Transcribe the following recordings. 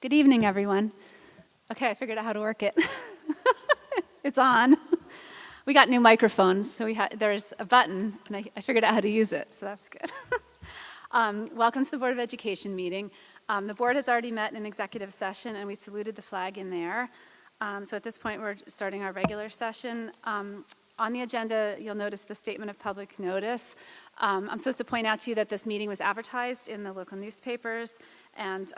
Good evening, everyone. Okay, I figured out how to work it. It's on. We got new microphones, so there's a button, and I figured out how to use it, so that's good. Welcome to the Board of Education meeting. The board has already met in an executive session, and we saluted the flag in there. So at this point, we're starting our regular session. On the agenda, you'll notice the statement of public notice. I'm supposed to point out to you that this meeting was advertised in the local newspapers, and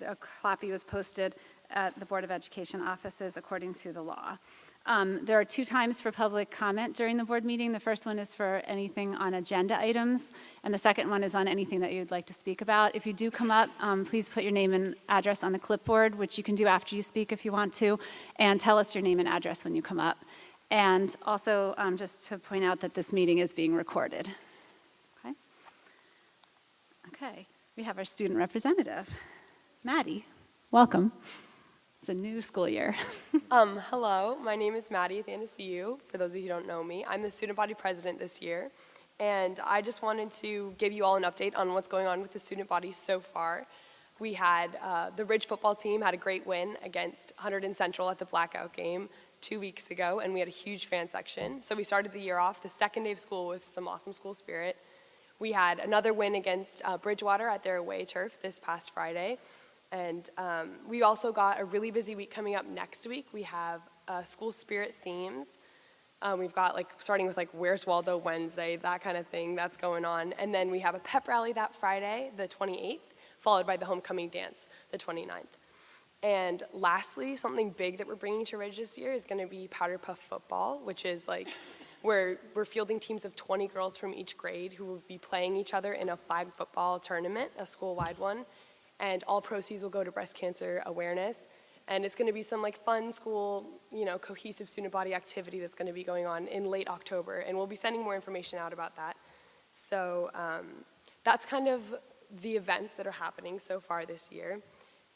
a copy was posted at the Board of Education offices according to the law. There are 2 times for public comment during the board meeting. The first one is for anything on agenda items, and the second one is on anything that you'd like to speak about. If you do come up, please put your name and address on the clipboard, which you can do after you speak if you want to, and tell us your name and address when you come up. And also, just to point out that this meeting is being recorded. Okay, we have our student representative, Maddie. Welcome. It's a new school year. Hello, my name is Maddie Thanasiu. For those of you who don't know me, I'm the student body president this year, and I just wanted to give you all an update on what's going on with the student body so far. We had the Ridge football team had a great win against Hunterdon Central at the blackout game 2 weeks ago, and we had a huge fan section. So we started the year off the second day of school with some awesome school spirit. We had another win against Bridgewater at their away turf this past Friday. And we also got a really busy week coming up next week. We have school spirit themes. We've got starting with Where's Waldo Wednesday, that kind of thing that's going on. And then we have a pep rally that Friday, the 28th, followed by the homecoming dance, the 29th. And lastly, something big that we're bringing to Ridge this year is going to be Powder Puff football, which is where we're fielding teams of 20 girls from each grade who will be playing each other in a flag football tournament, a school-wide one. And all proceeds will go to breast cancer awareness. And it's going to be some fun school, cohesive student body activity that's going to be going on in late October. And we'll be sending more information out about that. So that's kind of the events that are happening so far this year.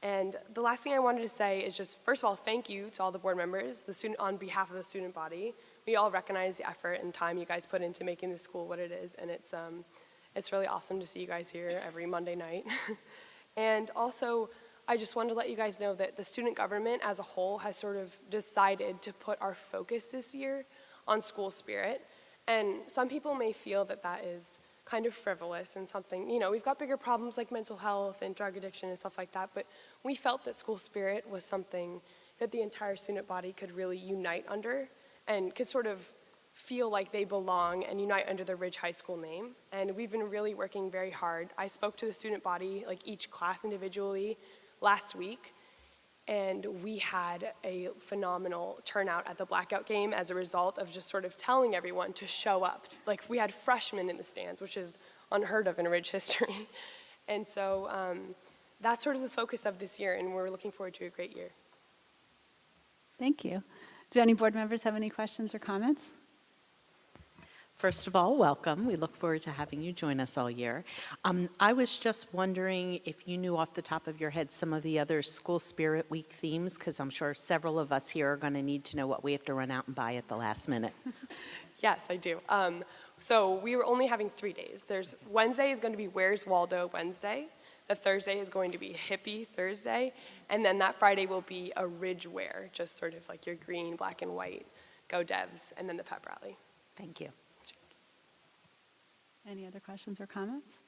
And the last thing I wanted to say is just, first of all, thank you to all the board members, on behalf of the student body. We all recognize the effort and time you guys put into making this school what it is. And it's really awesome to see you guys here every Monday night. And also, I just wanted to let you guys know that the student government as a whole has sort of decided to put our focus this year on school spirit. And some people may feel that that is kind of frivolous and something, we've got bigger problems like mental health and drug addiction and stuff like that, but we felt that school spirit was something that the entire student body could really unite under and could sort of feel like they belong and unite under the Ridge High School name. And we've been really working very hard. I spoke to the student body, each class individually, last week, and we had a phenomenal turnout at the blackout game as a result of just sort of telling everyone to show up. We had freshmen in the stands, which is unheard of in Ridge history. And so that's sort of the focus of this year, and we're looking forward to a great year. Thank you. Do any board members have any questions or comments? First of all, welcome. We look forward to having you join us all year. I was just wondering if you knew off the top of your head some of the other School Spirit Week themes, because I'm sure several of us here are going to need to know what we have to run out and buy at the last minute. Yes, I do. So we were only having 3 days. Wednesday is going to be Where's Waldo Wednesday. The Thursday is going to be Hippie Thursday. And then that Friday will be a Ridge Wear, just sort of your green, black, and white, go Devs, and then the pep rally. Thank you. Any other questions or comments?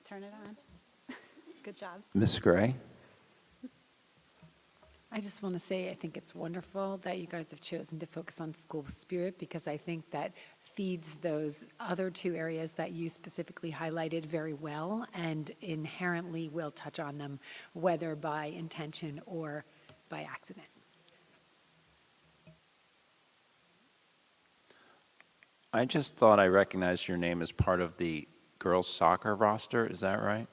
Turn it on. Good job. Ms. Gray? I just want to say I think it's wonderful that you guys have chosen to focus on school spirit, because I think that feeds those other 2 areas that you specifically highlighted very well, and inherently will touch on them, whether by intention or by accident. I just thought I recognized your name as part of the girls' soccer roster. Is that right?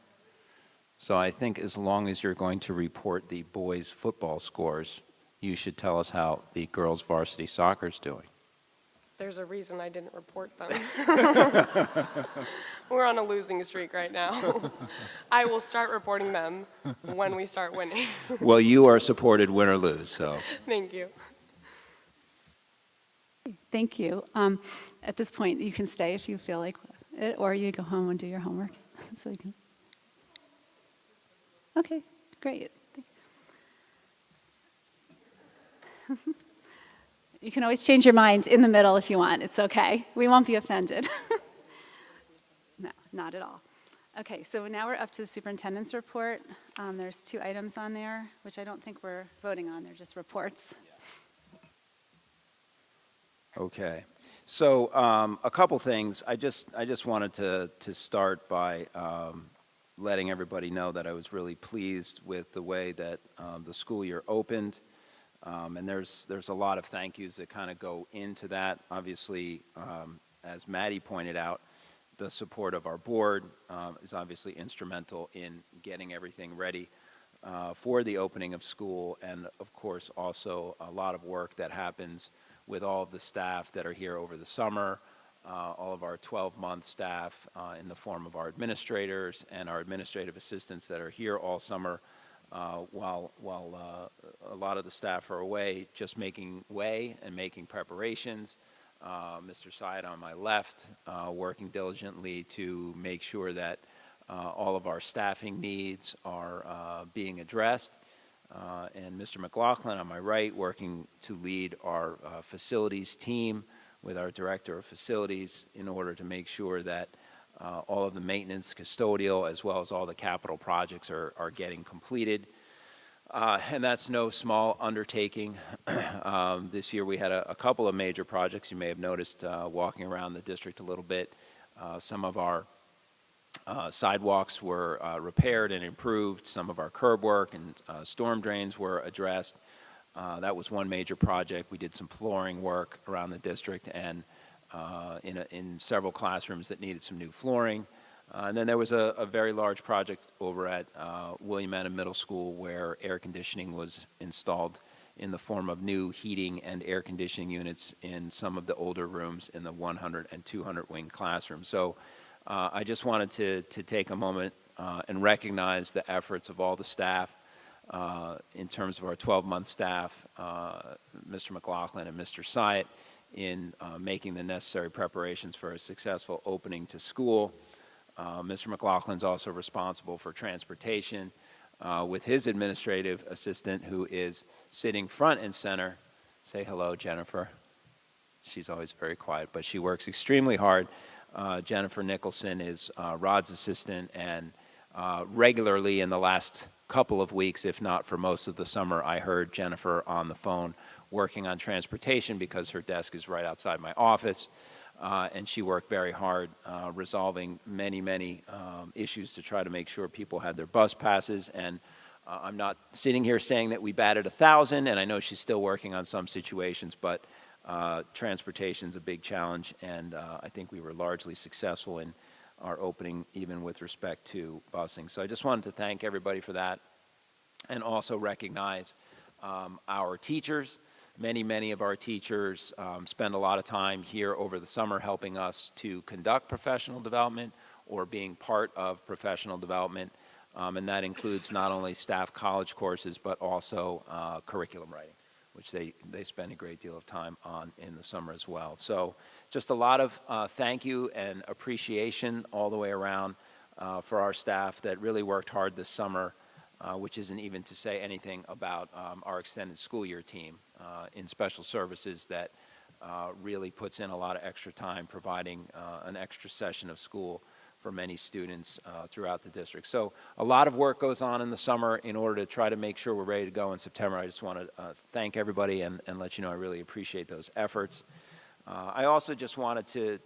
So I think as long as you're going to report the boys' football scores, you should tell us how the girls' varsity soccer is doing. There's a reason I didn't report them. We're on a losing streak right now. I will start reporting them when we start winning. Well, you are supported win or lose, so. Thank you. Thank you. At this point, you can stay if you feel like it, or you go home and do your homework. So you can. Okay, great. You can always change your mind in the middle if you want. It's okay. We won't be offended. No, not at all. Okay, so now we're up to the superintendent's report. There's 2 items on there, which I don't think we're voting on. They're just reports. Okay. So a couple things. I just wanted to start by letting everybody know that I was really pleased with the way that the school year opened. And there's a lot of thank yous that kind of go into that. Obviously, as Maddie pointed out, the support of our board is obviously instrumental in getting everything ready for the opening of school, and of course also a lot of work that happens with all of the staff that are here over the summer, all of our 12-month staff in the form of our administrators and our administrative assistants that are here all summer while a lot of the staff are away just making way and making preparations. Mr. Syed on my left working diligently to make sure that all of our staffing needs are being addressed. And Mr. McLaughlin on my right working to lead our facilities team with our director of facilities in order to make sure that all of the maintenance, custodial, as well as all the capital projects are getting completed. And that's no small undertaking. This year we had a couple of major projects. You may have noticed walking around the district a little bit. Some of our sidewalks were repaired and improved. Some of our curb work and storm drains were addressed. That was one major project. We did some flooring work around the district and in several classrooms that needed some new flooring. And then there was a very large project over at William Adam Middle School where air conditioning was installed in the form of new heating and air conditioning units in some of the older rooms in the 100 and 200 wing classrooms. So I just wanted to take a moment and recognize the efforts of all the staff in terms of our 12-month staff, Mr. McLaughlin and Mr. Syed, in making the necessary preparations for a successful opening to school. Mr. McLaughlin's also responsible for transportation with his administrative assistant who is sitting front and center. Say hello, Jennifer. She's always very quiet, but she works extremely hard. Jennifer Nicholson is Rod's assistant, and regularly in the last couple of weeks, if not for most of the summer, I heard Jennifer on the phone working on transportation because her desk is right outside my office. And she worked very hard resolving many issues to try to make sure people had their bus passes. And I'm not sitting here saying that we batted 1,000, and I know she's still working on some situations, but transportation's a big challenge, and I think we were largely successful in our opening, even with respect to busing. So I just wanted to thank everybody for that, and also recognize our teachers. Many of our teachers spend a lot of time here over the summer helping us to conduct professional development or being part of professional development, and that includes not only staff college courses but also curriculum writing, which they spend a great deal of time on in the summer as well. So just a lot of thank you and appreciation all the way around for our staff that really worked hard this summer, which isn't even to say anything about our extended school year team in special services that really puts in a lot of extra time providing an extra session of school for many students throughout the district. So a lot of work goes on in the summer in order to try to make sure we're ready to go in September. I just want to thank everybody and let you know I really appreciate those efforts. I also just wanted to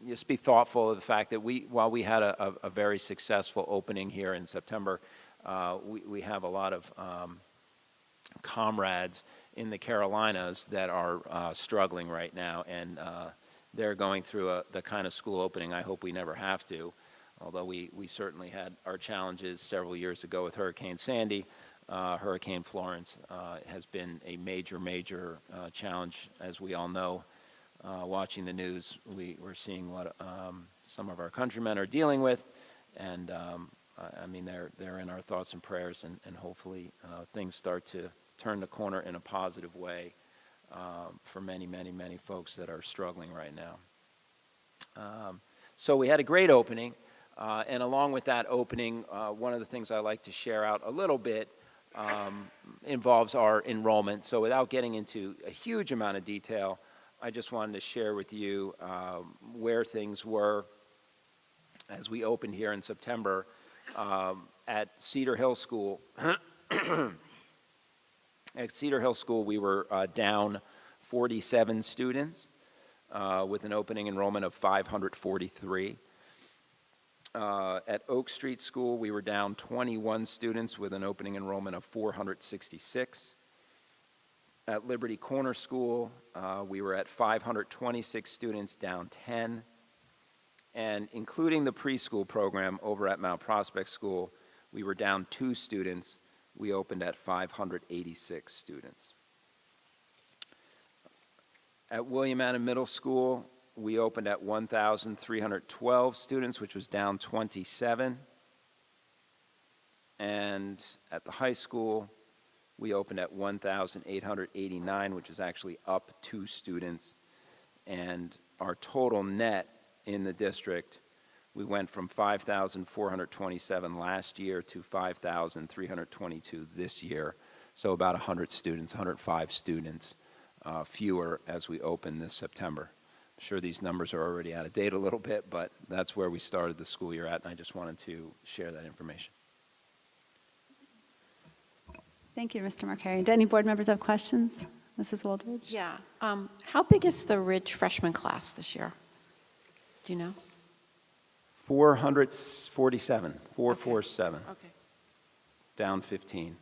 just be thoughtful of the fact that while we had a very successful opening here in September, we have a lot of comrades in the Carolinas that are struggling right now, and they're going through the kind of school opening I hope we never have to, although we certainly had our challenges several years ago with Hurricane Sandy. Hurricane Florence has been a major challenge, as we all know. Watching the news, we're seeing what some of our countrymen are dealing with, and I mean, they're in our thoughts and prayers, and hopefully things start to turn the corner in a positive way for many folks that are struggling right now. So we had a great opening. And along with that opening, one of the things I like to share out a little bit involves our enrollment. So without getting into a huge amount of detail, I just wanted to share with you where things were as we opened here in September at Cedar Hill School. At Cedar Hill School, we were down 47 students with an opening enrollment of 543. At Oak Street School, we were down 21 students with an opening enrollment of 466. At Liberty Corner School, we were at 526 students, down 10. And including the preschool program over at Mount Prospect School, we were down 2 students. We opened at 586 students. At William Anna Middle School, we opened at 1,312 students, which was down 27. And at the high school, we opened at 1,889, which is actually up 2 students. And our total net in the district, we went from 5,427 last year to 5,322 this year. So about 100 students, 105 students fewer as we open this September. I'm sure these numbers are already out of date a little bit, but that's where we started the school year at, and I just wanted to share that information. Thank you, Mr. Marcari. Do any board members have questions? Mrs. Woldridge? Yeah. How big is the Ridge freshman class this year? Do you know? 447, 447, Okay. down 15.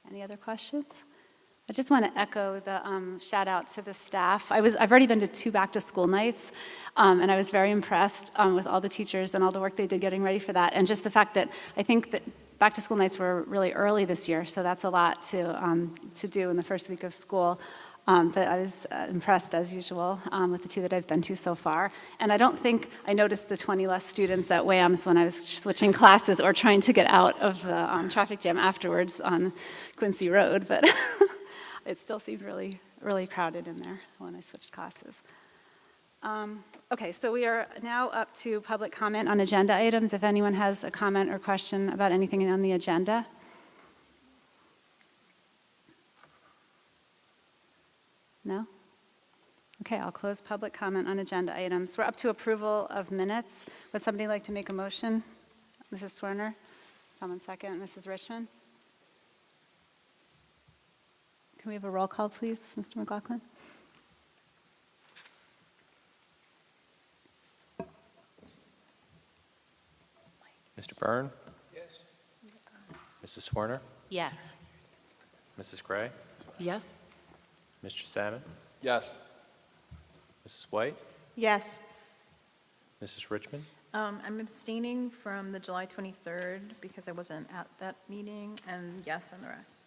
Any other questions? I just want to echo the shout out to the staff. I've already been to 2 back-to-school nights, and I was very impressed with all the teachers and all the work they did getting ready for that, and just the fact that I think that back-to-school nights were really early this year, so that's a lot to do in the first week of school. But I was impressed, as usual, with the 2 that I've been to so far. And I don't think I noticed the 20 less students at WAMS when I was switching classes or trying to get out of the traffic jam afterwards on Quincy Road, but it still seemed really, really crowded in there when I switched classes. Okay, so we are now up to public comment on agenda items. If anyone has a comment or question about anything on the agenda. No? Okay, I'll close public comment on agenda items. We're up to approval of minutes. Would somebody like to make a motion? Mrs. Swerner? Someone second. Mrs. Richmond? Can we have a roll call, please, Mr. McLaughlin? Mr. Byrne? Yes. Mrs. Swerner? Yes. Mrs. Gray? Yes? Mr. Salmon? Yes. Mrs. White? Yes. Mrs. Richmond? I'm abstaining from the July 23rd because I wasn't at that meeting, and yes on the rest.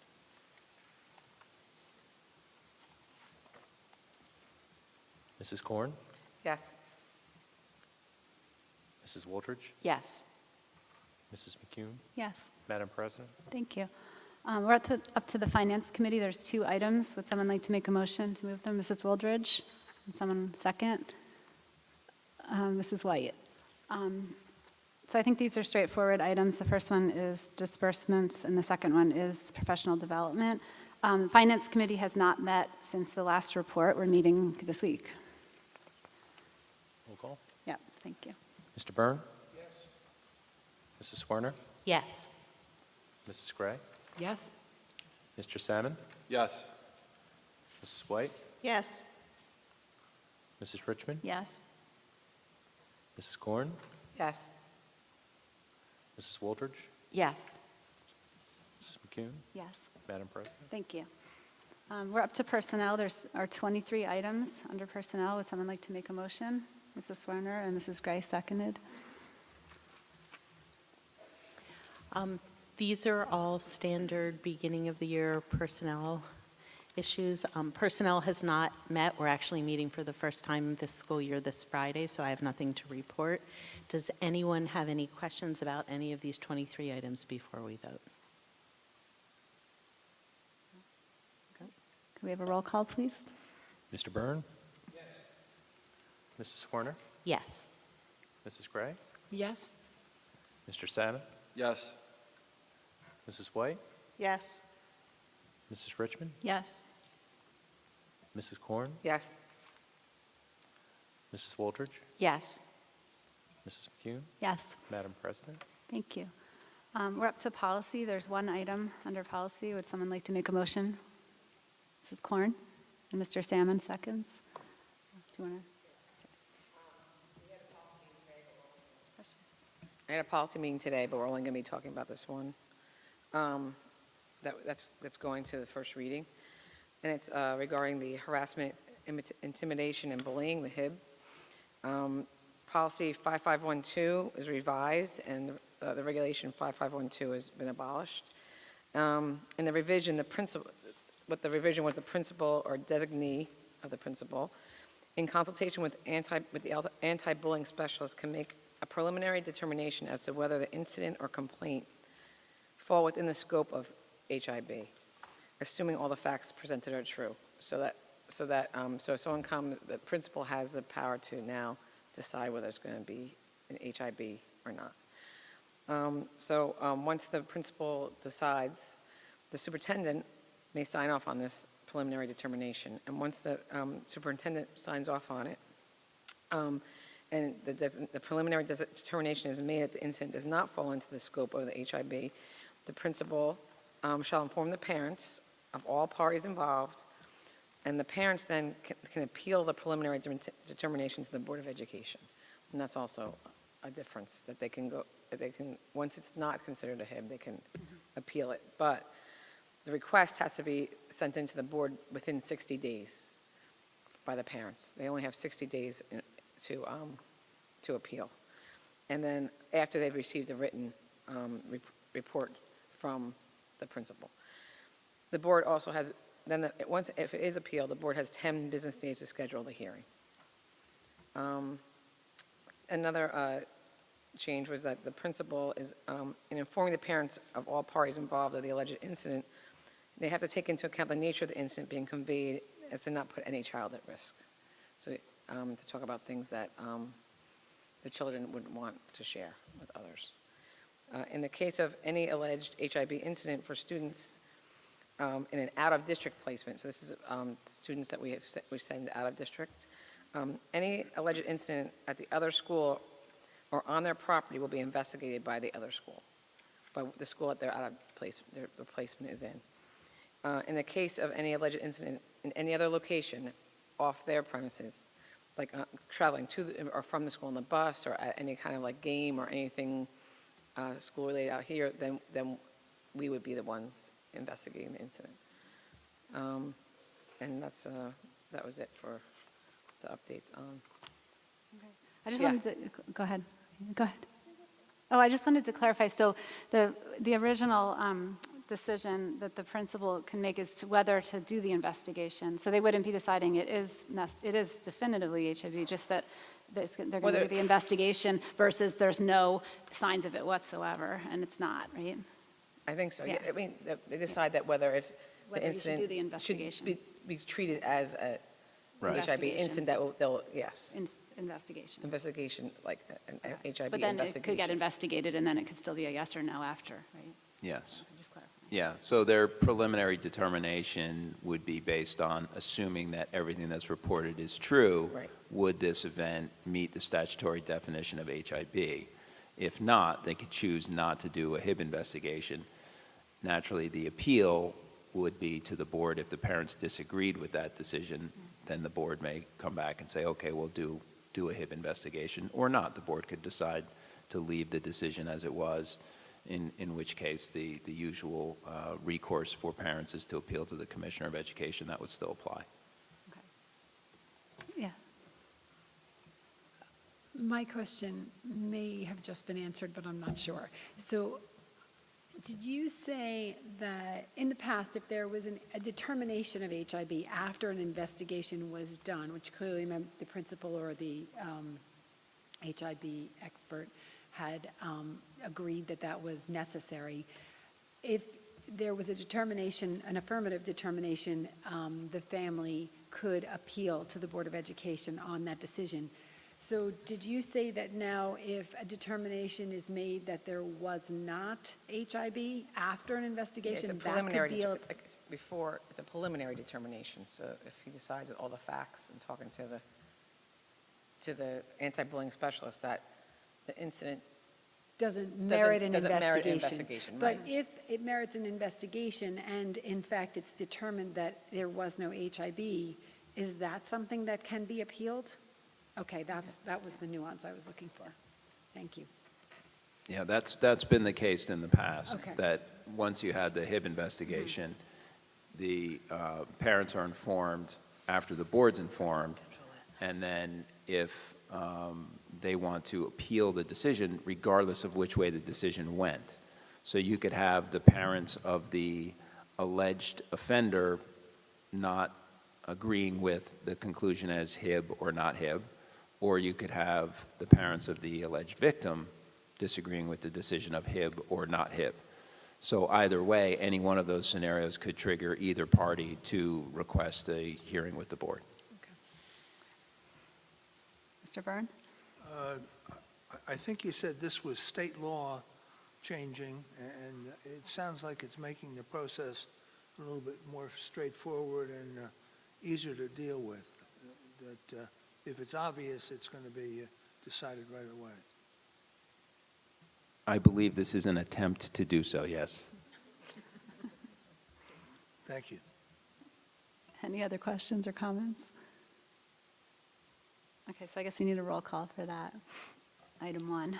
Mrs. Korn? Yes. Mrs. Woldridge? Yes. Mrs. McCune? Yes. Madam President? Thank you. We're up to the Finance Committee. There's 2 items. Would someone like to make a motion to move them? Mrs. Woldridge? And someone second? Mrs. White? So I think these are straightforward items. The first one is disbursements, and the second one is professional development. Finance Committee has not met since the last report. We're meeting this week. Roll call. Yeah, thank you. Mr. Byrne? Yes. Mrs. Swerner? Yes. Mrs. Gray? Yes? Mr. Salmon? Yes. Mrs. White? Yes. Mrs. Richmond? Yes. Mrs. Korn? Yes. Mrs. Woldridge? Yes. Mrs. McCune? Yes. Madam President? Thank you. We're up to personnel. There's our 23 items under personnel. Would someone like to make a motion? Mrs. Swerner and Mrs. Gray seconded. These are all standard beginning of the year personnel issues. Personnel has not met. We're actually meeting for the first time this school year this Friday, so I have nothing to report. Does anyone have any questions about any of these 23 items before we vote? Can we have a roll call, please? Mr. Byrne? Yes. Mrs. Swerner? Yes. Mrs. Gray, Yes? Mr. Salmon, Yes. Mrs. White, Yes. Mrs. Richmond, Yes. Mrs. Korn, Yes. Mrs. Wooldridge, Yes. Mrs. McCune, Yes, Madam President. thank you. We're up to policy. There's one item under policy. Would someone like to make a motion? Mrs. Korn and Mr. Salmon, seconds. Do you want to? I had a policy meeting today, but we're only going to be talking about this one. That's going to the first reading. And it's regarding the harassment, intimidation, and bullying, the HIB. Policy 5512 is revised, and the regulation 5512 has been abolished. In the revision, the revision was the principal or designee of the principal, in consultation with the anti-bullying specialist, can make a preliminary determination as to whether the incident or complaint fall within the scope of HIB, assuming all the facts presented are true. So if someone comes, the principal has the power to now decide whether it's going to be an HIB or not. Once the principal decides, the superintendent may sign off on this preliminary determination. And once the superintendent signs off on it, and the preliminary determination is made that the incident does not fall into the scope of the HIB, the principal shall inform the parents of all parties involved, and the parents then can appeal the preliminary determination to the Board of Education. And that's also a difference, that they can once it's not considered a HIB, they can appeal it. But the request has to be sent into the board within 60 days by the parents. They only have 60 days to appeal. And then after they've received a written report from the principal. The board also has, if it is appealed, the board has 10 business days to schedule the hearing. Another change was that the principal is, in informing the parents of all parties involved of the alleged incident, they have to take into account the nature of the incident being conveyed as to not put any child at risk. So to talk about things that the children wouldn't want to share with others. In the case of any alleged HIB incident for students in an out-of-district placement, so this is students that we send out of district, any alleged incident at the other school or on their property will be investigated by the other school, by the school that they're out of place, their placement is in. In the case of any alleged incident in any other location off their premises, like traveling to or from the school on the bus or at any kind of like game or anything school related out here, then we would be the ones investigating the incident. And that was it for the updates on. I just Yeah. wanted to, go ahead. Go ahead. Oh, I just wanted to clarify, so the original decision that the principal can make is to whether to do the investigation. So they wouldn't be deciding it is definitively HIV, just that they're going to do the investigation versus there's no signs of it whatsoever, and it's not, right? I think so. Yeah. I mean, they decide that whether if Whether the you should incident do the investigation. should be treated as a Right. HIB Investigation. incident that they'll, yes, Investigation. investigation, like an HIB But then it investigation. could get investigated, and then it could still be a yes or no after, right? Yes. Just clarify. Yeah, so their preliminary determination would be based on assuming that everything that's reported is true. Right. Would this event meet the statutory definition of HIB? If not, they could choose not to do a HIB investigation. Naturally, the appeal would be to the board. If the parents disagreed with that decision, then the board may come back and say, okay, we'll do a HIB investigation, or not. The board could decide to leave the decision as it was, in which case the usual recourse for parents is to appeal to the Commissioner of Education. That would still apply. Yeah. My question may have just been answered, but I'm not sure. So did you say that in the past, if there was a determination of HIB after an investigation was done, which clearly meant the principal or the HIB expert had agreed that that was necessary, if there was a determination, an affirmative determination, the family could appeal to the Board of Education on that decision. So did you say that now if a determination is made that there was not HIB after an Yeah, investigation, it's a that preliminary, could be a... it's before, it's a preliminary determination. So if he decides with all the facts and talking to the anti-bullying specialist that the incident doesn't merit an doesn't merit an investigation. investigation, But right. if it merits an investigation and in fact it's determined that there was no HIB, is that something that can be appealed? Okay, that was the nuance I was looking for. Thank you. Yeah, that's been the case in the past. Okay. That once you had the HIB investigation, the parents are informed after the board's informed, and then if they want to appeal the decision, regardless of which way the decision went. So you could have the parents of the alleged offender not agreeing with the conclusion as HIB or not HIB, or you could have the parents of the alleged victim disagreeing with the decision of HIB or not HIB. So either way, any one of those scenarios could trigger either party to request a hearing with the board. Mr. Byrne? I think you said this was state law changing, and it sounds like it's making the process a little bit more straightforward and easier to deal with. That if it's obvious, it's going to be decided right away. I believe this is an attempt to do so, yes. Thank you. Any other questions or comments? Okay, so I guess we need a roll call for that. Item 1.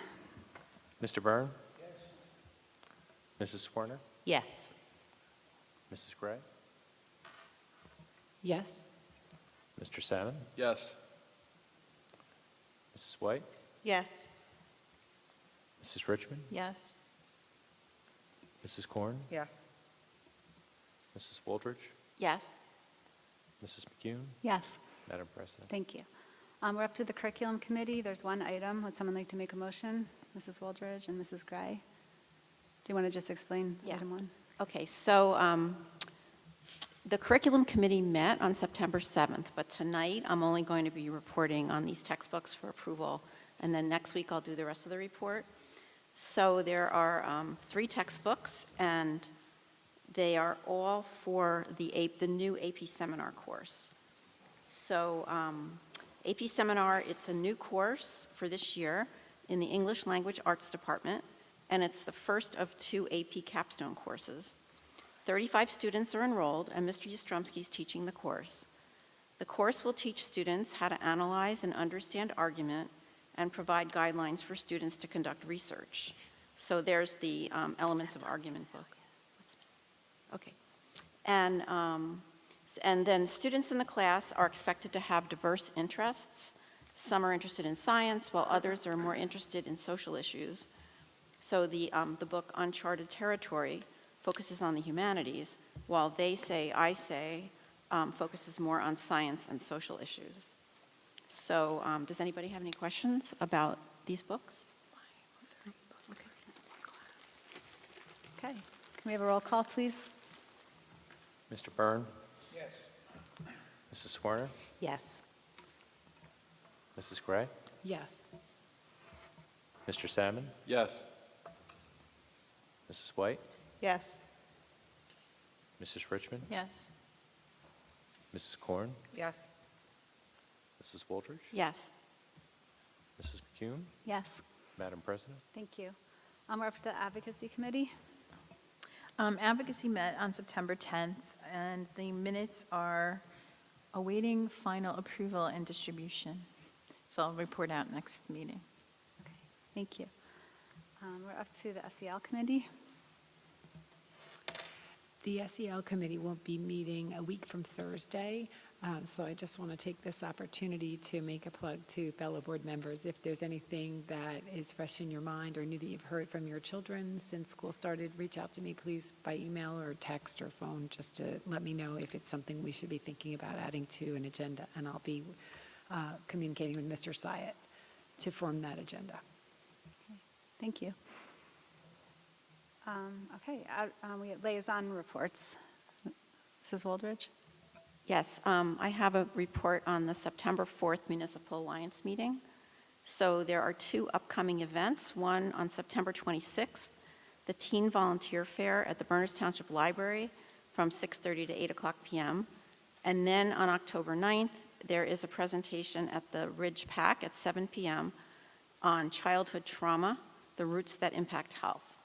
Mr. Byrne? Yes. Mrs. Werner? Yes. Mrs. Gray? Yes? Mr. Salmon? Yes. Mrs. White? Yes. Mrs. Richmond? Yes. Mrs. Korn? Yes. Mrs. Wooldridge? Yes. Mrs. McCune? Yes, Madam President? thank you. We're up to the curriculum committee. There's one item. Would someone like to make a motion? Mrs. Wooldridge and Mrs. Gray? Do you want to just explain Yeah. item 1? Okay, so the curriculum committee met on September 7th, but tonight I'm only going to be reporting on these textbooks for approval, and then next week I'll do the rest of the report. So there are 3 textbooks, and they are all for the new AP Seminar course. So AP Seminar, it's a new course for this year in the English Language Arts Department, and it's the first of 2 AP capstone courses. 35 students are enrolled, and Mr. Yastrzemski is teaching the course. The course will teach students how to analyze and understand argument and provide guidelines for students to conduct research. So there's the Elements of Argument book. Okay. And then students in the class are expected to have diverse interests. Some are interested in science, while others are more interested in social issues. So the book Uncharted Territory focuses on the humanities, while They Say, I Say focuses more on science and social issues. So does anybody have any questions about these books? Okay, can we have a roll call, please? Mr. Byrne? Yes. Mrs. Werner? Yes. Mrs. Gray? Yes. Mr. Salmon? Yes. Mrs. White? Yes. Mrs. Richmond? Yes. Mrs. Korn? Yes. Mrs. Wooldridge? Yes. Mrs. McCune? Yes, Madam President? thank you. We're up to the advocacy committee. Advocacy met on September 10th, and the minutes are awaiting final approval and distribution. So I'll report out next meeting. Okay, thank you. We're up to the SEL committee. The SEL committee won't be meeting a week from Thursday, so I just want to take this opportunity to make a plug to fellow board members. If there's anything that is fresh in your mind or new that you've heard from your children since school started, reach out to me, please, by email or text or phone, just to let me know if it's something we should be thinking about adding to an agenda, and I'll be communicating with Mr. Syatt to form that agenda. Thank you. Okay, we have liaison reports. Mrs. Wooldridge? Yes, I have a report on the September 4th Municipal Alliance meeting. So there are 2 upcoming events, one on September 26th, the Teen Volunteer Fair at the Berners Township Library from 6:30 to 8 o'clock p.m. And then on October 9th, there is a presentation at the Ridge Pack at 7 p.m. on childhood trauma, the roots that impact health.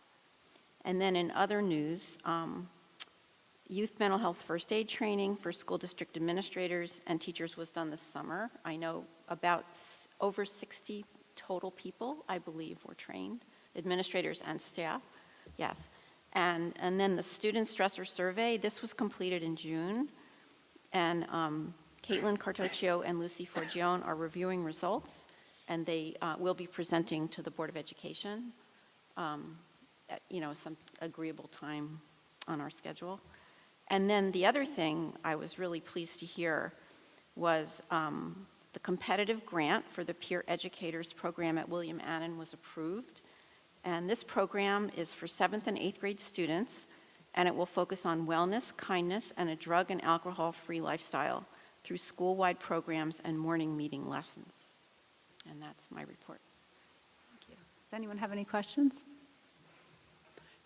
And then in other news, youth mental health first aid training for school district administrators and teachers was done this summer. I know about over 60 total people, I believe, were trained, administrators and staff, yes. And then the student stressor survey, this was completed in June. And Caitlin Cartoccio and Lucy Forgione are reviewing results, and they will be presenting to the Board of Education at, some agreeable time on our schedule. And then the other thing I was really pleased to hear was the competitive grant for the Peer Educators Program at William Annan was approved. And this program is for 7th and 8th grade students, and it will focus on wellness, kindness, and a drug and alcohol-free lifestyle through school-wide programs and morning meeting lessons. And that's my report. Thank you. Does anyone have any questions?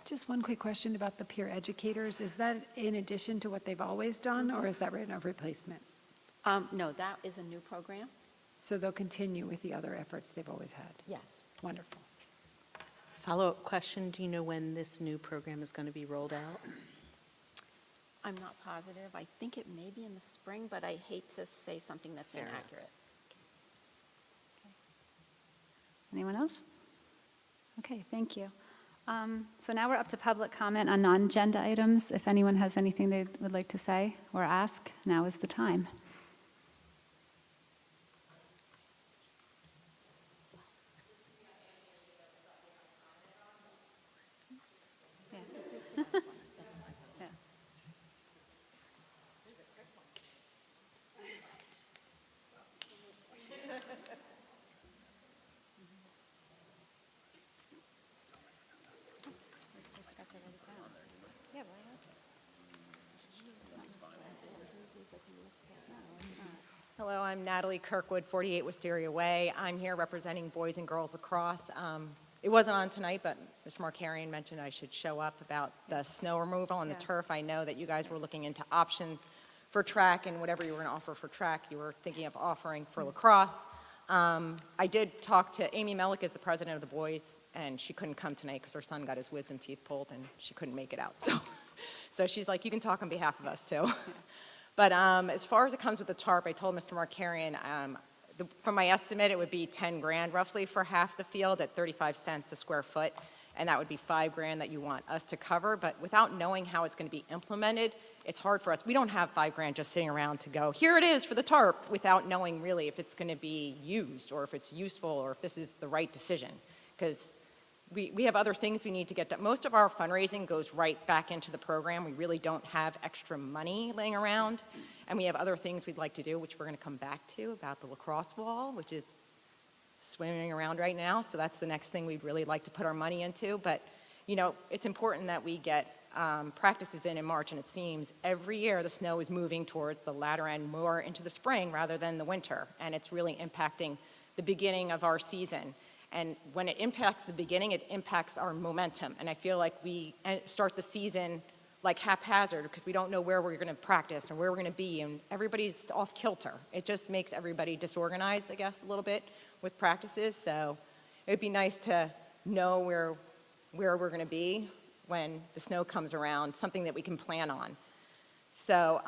Just one quick question about the peer educators. Is that in addition to what they've always done, or is that a replacement? No, that is a new program. So they'll continue with the other efforts they've always had? Yes. Wonderful. Follow-up question, do you know when this new program is going to be rolled out? I'm not positive. I think it may be in the spring, but I hate to say something that's Fair enough. inaccurate. Anyone else? Okay, thank you. So now we're up to public comment on non-agenda items. If anyone has anything they would like to say or ask, now is the time. Yeah. Yeah. Yeah, why else? Hello, I'm Natalie Kirkwood, 48 Wisteria Way. I'm here representing Boys and Girls Lacrosse. It wasn't on tonight, but Mr. Markarian mentioned I should show up about the snow removal on the turf. I know that you guys were looking into options for track, and whatever you were going to offer for track, you were thinking of offering for lacrosse. I did talk to Amy Melick, as the president of the boys, and she couldn't come tonight because her son got his wisdom teeth pulled, and she couldn't make it out. So she's like, you can talk on behalf of us, too. But as far as it comes with the tarp, I told Mr. Markarian, from my estimate, it would be 10 grand roughly for half the field at 35 cents a square foot, and that would be 5 grand that you want us to cover. But without knowing how it's going to be implemented, it's hard for us. We don't have 5 grand just sitting around to go, here it is for the tarp, without knowing really if it's going to be used or if it's useful or if this is the right decision. Because we have other things we need to get done. Most of our fundraising goes right back into the program. We really don't have extra money laying around. And we have other things we'd like to do, which we're going to come back to, about the lacrosse wall, which is swimming around right now. So that's the next thing we'd really like to put our money into. But, it's important that we get practices in March. And it seems every year the snow is moving towards the latter end, more into the spring rather than the winter. And it's really impacting the beginning of our season. And when it impacts the beginning, it impacts our momentum. And I feel like we start the season like haphazard because we don't know where we're going to practice or where we're going to be, and everybody's off kilter. It just makes everybody disorganized, I guess, a little bit with practices. So it would be nice to know where we're going to be when the snow comes around, something that we can plan on. So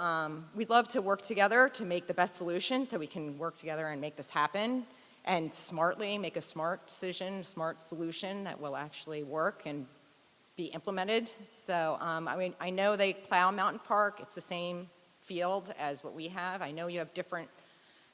we'd love to work together to make the best solution so we can work together and make this happen. And smartly make a smart decision, smart solution that will actually work and be implemented. So, I know they plow Mountain Park. It's the same field as what we have. I know you have different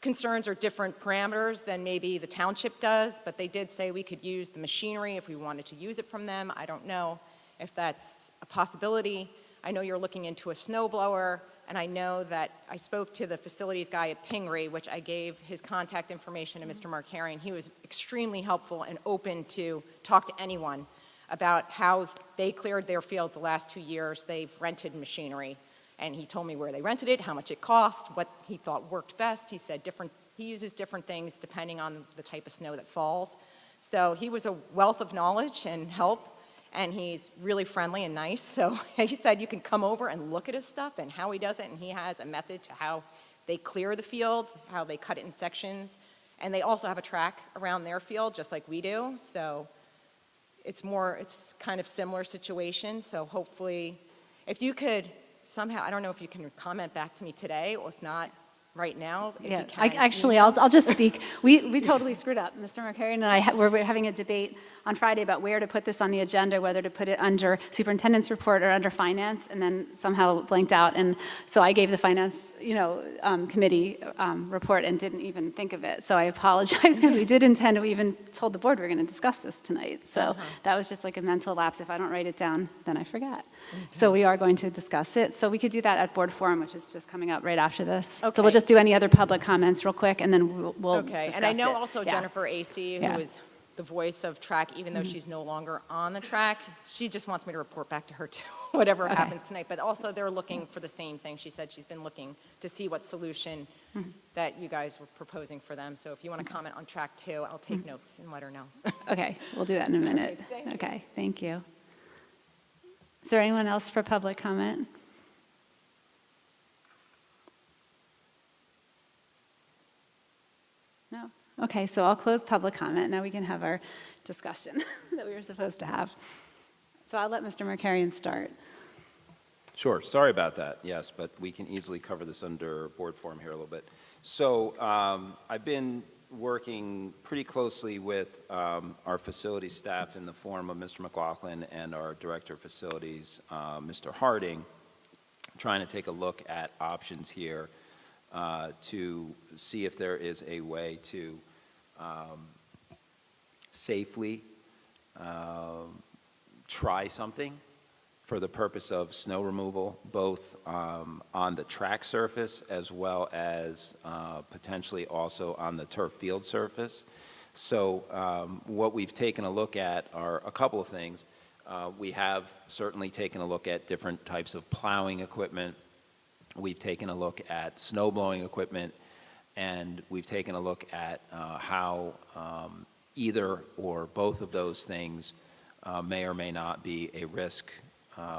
concerns or different parameters than maybe the township does, but they did say we could use the machinery if we wanted to use it from them. I don't know if that's a possibility. I know you're looking into a snow blower. And I know that I spoke to the facilities guy at Pingree, which I gave his contact information to Mr. Markarian. He was extremely helpful and open to talk to anyone about how they cleared their fields the last 2 years. They've rented machinery. And he told me where they rented it, how much it cost, what he thought worked best. He said different He uses different things depending on the type of snow that falls. So he was a wealth of knowledge and help, and he's really friendly and nice. So he said you can come over and look at his stuff and how he does it, and he has a method to how they clear the field, how they cut it in sections. And they also have a track around their field, just like we do. So it's kind of similar situation. So hopefully, if you could somehow, I don't know if you can comment back to me today, or if not, right now, if Yeah, you can. actually, I'll just speak. We totally screwed up. Mr. Markarian and I were having a debate on Friday about where to put this on the agenda, whether to put it under superintendent's report or under finance, and then somehow blanked out. And so I gave the finance, committee report and didn't even think of it. So I apologize, because we did intend, we even told the board we were going to discuss this tonight. So that was just like a mental lapse. If I don't write it down, then I forget. So we are going to discuss it. So we could do that at board forum, which is just coming up right after this. So we'll Okay. just do any other public comments real quick, and then we'll Okay, discuss and I know it. also Yeah. Jennifer AC, who Yeah. is the voice of track, even though she's no longer on the track, she just wants me to report back to her too, whatever Okay. happens tonight. But also, they're looking for the same thing. She said she's been looking to see what solution that you guys were proposing for them. So if you want to comment on track two, I'll take notes and let her know. Okay, we'll do that in a minute. Okay, thank you. Okay, thank you. Is there anyone else for public comment? No? Okay, so I'll close public comment. Now we can have our discussion that we were supposed to have. So I'll let Mr. Markarian start. Sure, sorry about that, yes, but we can easily cover this under board forum here a little bit. So I've been working pretty closely with our facilities staff in the form of Mr. McLaughlin and our Director of Facilities, Mr. Harding, trying to take a look at options here to see if there is a way to safely try something for the purpose of snow removal, both on the track surface as well as potentially also on the turf field surface. So what we've taken a look at are a couple of things. We have certainly taken a look at different types of plowing equipment. We've taken a look at snow blowing equipment, and we've taken a look at how either or both of those things may or may not be a risk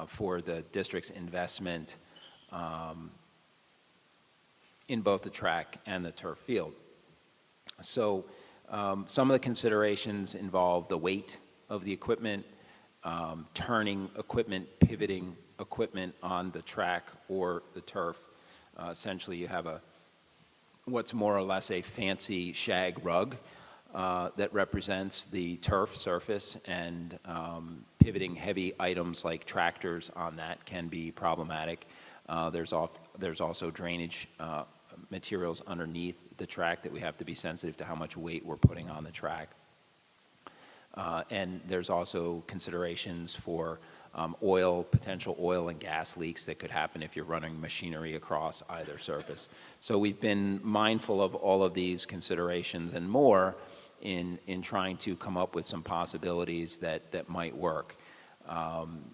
for the district's investment in both the track and the turf field. So some of the considerations involve the weight of the equipment, turning equipment, pivoting equipment on the track or the turf. Essentially, you have what's more or less a fancy shag rug that represents the turf surface, and pivoting heavy items like tractors on that can be problematic. There's also drainage materials underneath the track that we have to be sensitive to how much weight we're putting on the track. And there's also considerations for potential oil and gas leaks that could happen if you're running machinery across either surface. So we've been mindful of all of these considerations and more in trying to come up with some possibilities that might work.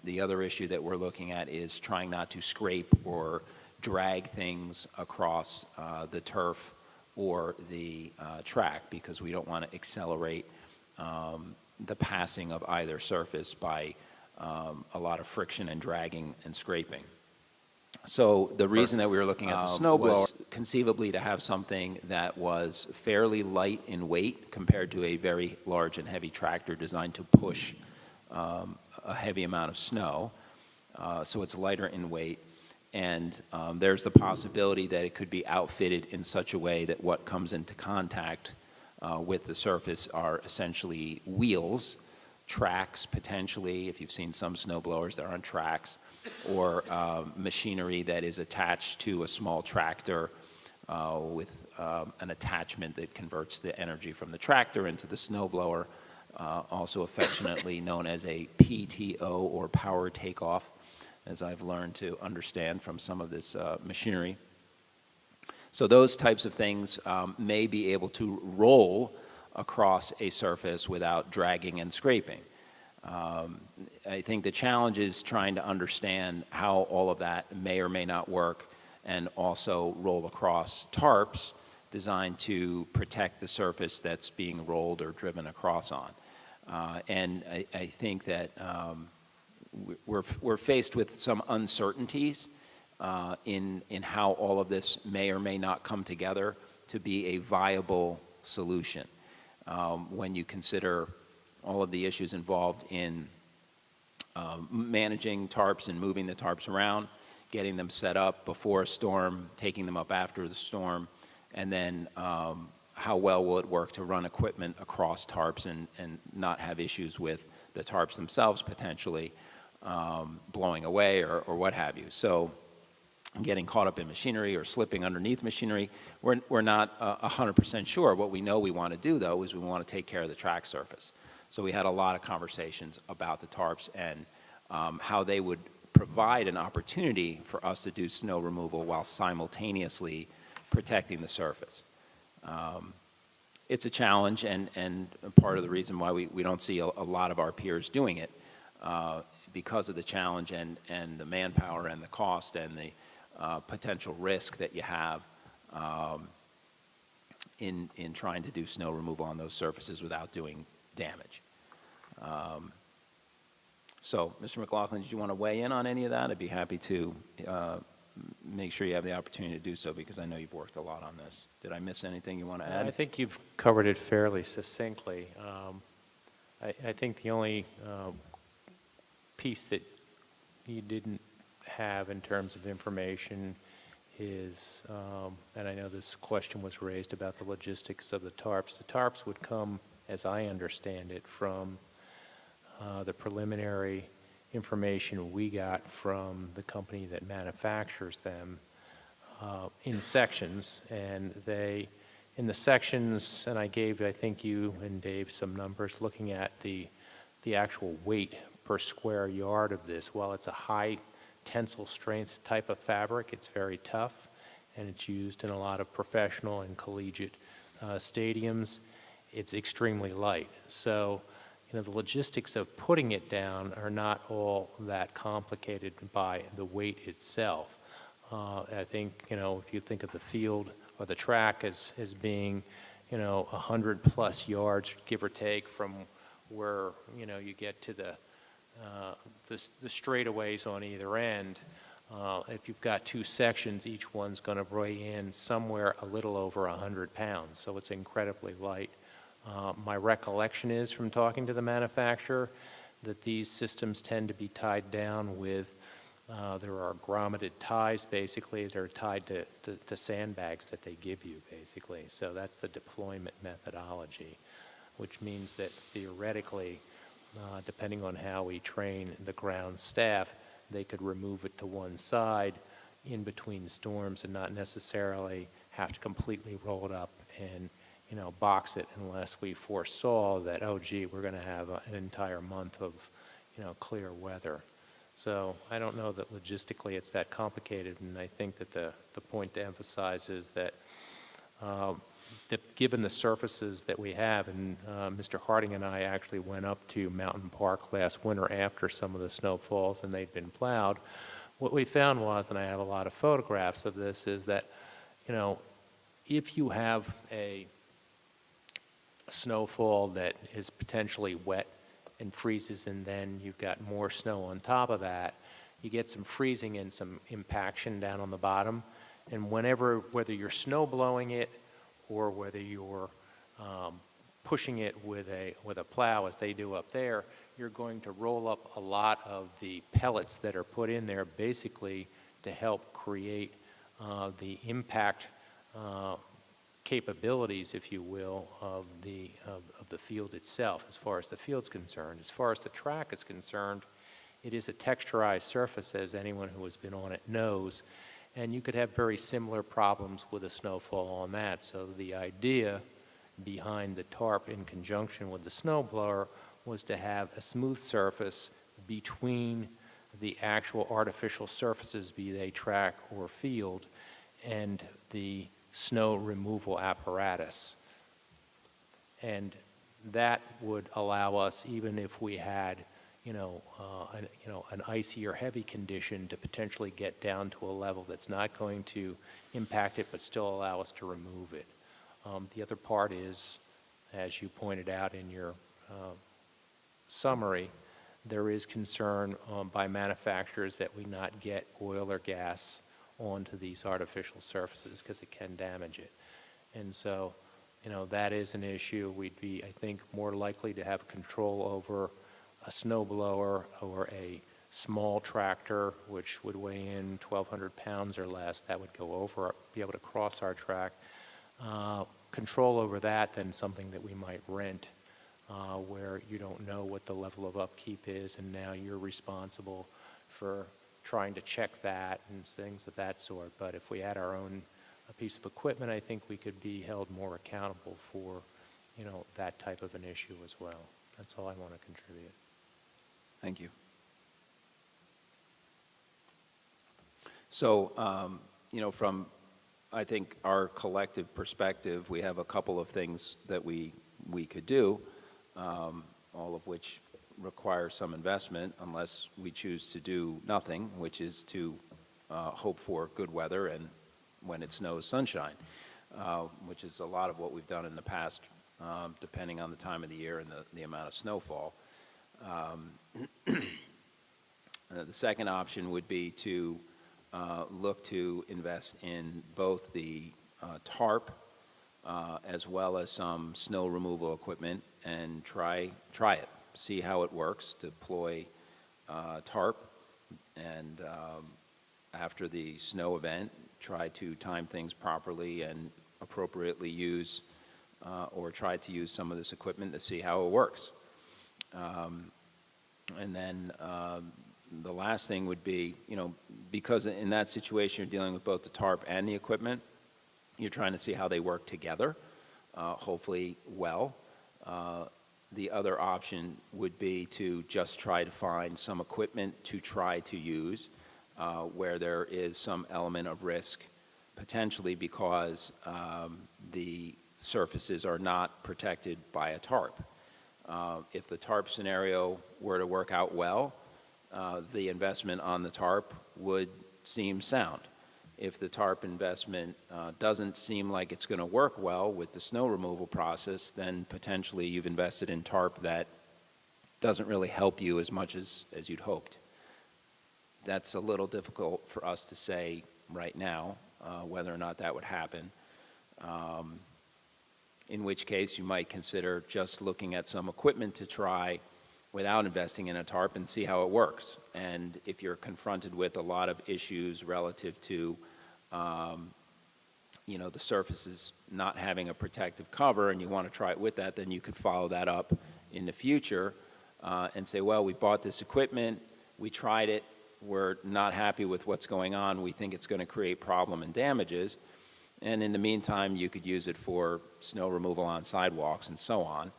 The other issue that we're looking at is trying not to scrape or drag things across the turf or the track, because we don't want to accelerate the passing of either surface by a lot of friction and dragging and scraping. So the reason that we were looking at the snowblower was conceivably to have something that was fairly light in weight compared to a very large and heavy tractor designed to push a heavy amount of snow. So it's lighter in weight. And there's the possibility that it could be outfitted in such a way that what comes into contact with the surface are essentially wheels, tracks potentially, if you've seen some snow blowers that are on tracks, or machinery that is attached to a small tractor with an attachment that converts the energy from the tractor into the snow blower, also affectionately known as a PTO, or power takeoff, as I've learned to understand from some of this machinery. So those types of things may be able to roll across a surface without dragging and scraping. I think the challenge is trying to understand how all of that may or may not work, and also roll across tarps designed to protect the surface that's being rolled or driven across on. And I think that we're faced with some uncertainties in how all of this may or may not come together to be a viable solution. When you consider all of the issues involved in managing tarps and moving the tarps around, getting them set up before a storm, taking them up after the storm, and then how well will it work to run equipment across tarps and not have issues with the tarps themselves potentially blowing away or what have you. So getting caught up in machinery or slipping underneath machinery, we're not 100% sure. What we know we want to do, though, is we want to take care of the track surface. So we had a lot of conversations about the tarps and how they would provide an opportunity for us to do snow removal while simultaneously protecting the surface. It's a challenge, and part of the reason why we don't see a lot of our peers doing it because of the challenge and the manpower and the cost and the potential risk that you have in trying to do snow removal on those surfaces without doing damage. So, Mr. McLaughlin, did you want to weigh in on any of that? I'd be happy to make sure you have the opportunity to do so because I know you've worked a lot on this. Did I miss anything you want to add? I think you've covered it fairly succinctly. I think the only piece that you didn't have in terms of information is, and I know this question was raised about the logistics of the tarps. The tarps would come, as I understand it, from the preliminary information we got from the company that manufactures them in sections, and in the sections, and I gave, I think you and Dave, some numbers looking at the actual weight per square yard of this. While it's a high tensile strength type of fabric, it's very tough, and it's used in a lot of professional and collegiate stadiums. It's extremely light. So, the logistics of putting it down are not all that complicated by the weight itself. I think, if you think of the field or the track as being, 100 plus yards, give or take, from where, you get to the straightaways on either end. If you've got two sections, each one's going to weigh in somewhere a little over 100 pounds, so it's incredibly light. My recollection is from talking to the manufacturer that these systems tend to be tied down with, there are grommeted ties basically, they're tied to sandbags that they give you basically. So that's the deployment methodology, which means that theoretically, depending on how we train the ground staff, they could remove it to one side in between storms and not necessarily have to completely roll it up and box it unless we foresaw that, oh gee, we're going to have an entire month of clear weather. So I don't know that logistically it's that complicated, and I think that the point to emphasize is that given the surfaces that we have, and Mr. Harding and I actually went up to Mountain Park last winter after some of the snow falls and they'd been plowed, what we found was, and I have a lot of photographs of this, is that if you have a snowfall that is potentially wet and freezes, and then you've got more snow on top of that, you get some freezing and some impaction down on the bottom. And whether you're snow blowing it or whether you're pushing it with a plow, as they do up there, you're going to roll up a lot of the pellets that are put in there, basically to help create the impact capabilities, if you will, of the field itself, as far as the field's concerned. As far as the track is concerned, it is a texturized surface, as anyone who has been on it knows, and you could have very similar problems with a snowfall on that. So the idea behind the tarp in conjunction with the snowblower was to have a smooth surface between the actual artificial surfaces, be they track or field, and the snow removal apparatus. And that would allow us, even if we had an icy or heavy condition, to potentially get down to a level that's not going to impact it but still allow us to remove it. The other part is, as you pointed out in your summary, there is concern by manufacturers that we not get oil or gas onto these artificial surfaces because it can damage it. And so, that is an issue. We'd be, I think, more likely to have control over a snow blower or a small tractor, which would weigh in 1,200 pounds or less, that would go over, be able to cross our track. Control over that than something that we might rent, where you don't know what the level of upkeep is, and now you're responsible for trying to check that and things of that sort. But if we had our own piece of equipment, I think we could be held more accountable for, that type of an issue as well. That's all I want to contribute. Thank you. So, from, I think, our collective perspective, we have a couple of things that we could do, all of which require some investment unless we choose to do nothing, which is to hope for good weather and when it snows, sunshine, which is a lot of what we've done in the past, depending on the time of the year and the amount of snowfall. The second option would be to look to invest in both the tarp as well as some snow removal equipment and try it, see how it works, deploy tarp, and after the snow event, try to time things properly and appropriately use or try to use some of this equipment to see how it works. And then the last thing would be, because in that situation you're dealing with both the tarp and the equipment, you're trying to see how they work together, hopefully well. The other option would be to just try to find some equipment to try to use where there is some element of risk, potentially because the surfaces are not protected by a tarp. If the tarp scenario were to work out well, the investment on the tarp would seem sound. If the tarp investment doesn't seem like it's going to work well with the snow removal process, then potentially you've invested in tarp that doesn't really help you as much as you'd hoped. That's a little difficult for us to say right now, whether or not that would happen. In which case you might consider just looking at some equipment to try without investing in a tarp and see how it works. And if you're confronted with a lot of issues relative to, the surfaces not having a protective cover and you want to try it with that, then you could follow that up in the future and say, well, we bought this equipment, we tried it, we're not happy with what's going on, we think it's going to create problem and damages. And in the meantime, you could use it for snow removal on sidewalks and so on.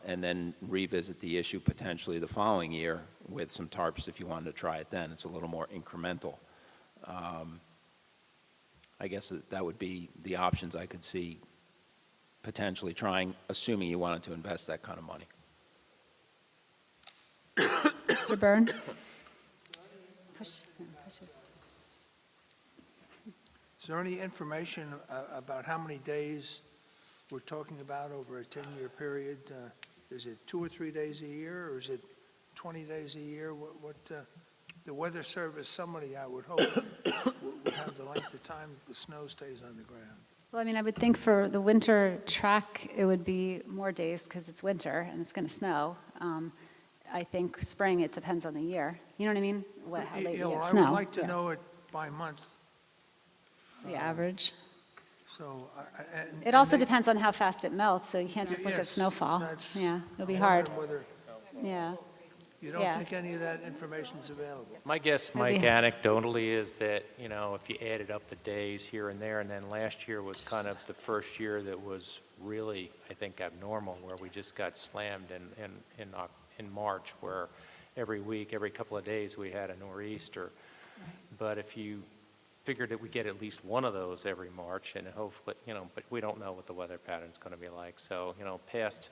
And then revisit the issue potentially the following year with some tarps if you wanted to try it then. It's a little more incremental. I guess that would be the options I could see potentially trying, assuming you wanted to invest that kind of money. Mr. Byrne? Pushes. Is there any information about how many days we're talking about over a 10-year period? Is it 2 or 3 days a year, or is it 20 days a year? What the Weather Service, somebody I would hope would have the length of time that the snow stays on the ground. Well, I mean, I would think for the winter track, it would be more days because it's winter and it's going to snow. I think spring, it depends on the year. You know what I mean? How late you get snow. I would like to know it by month. The average. So, It also depends on how fast it melts, so you can't just look at snowfall. Yeah, it'll be hard. Yeah. You don't think any of that information is available? My guess, Mike, anecdotally, is that, if you added up the days here and there, and then last year was kind of the first year that was really, I think, abnormal, where we just got slammed in March, where every week, every couple of days, we had a nor'easter. But if you figured that we get at least one of those every March, and hopefully, but we don't know what the weather pattern is going to be like. So, past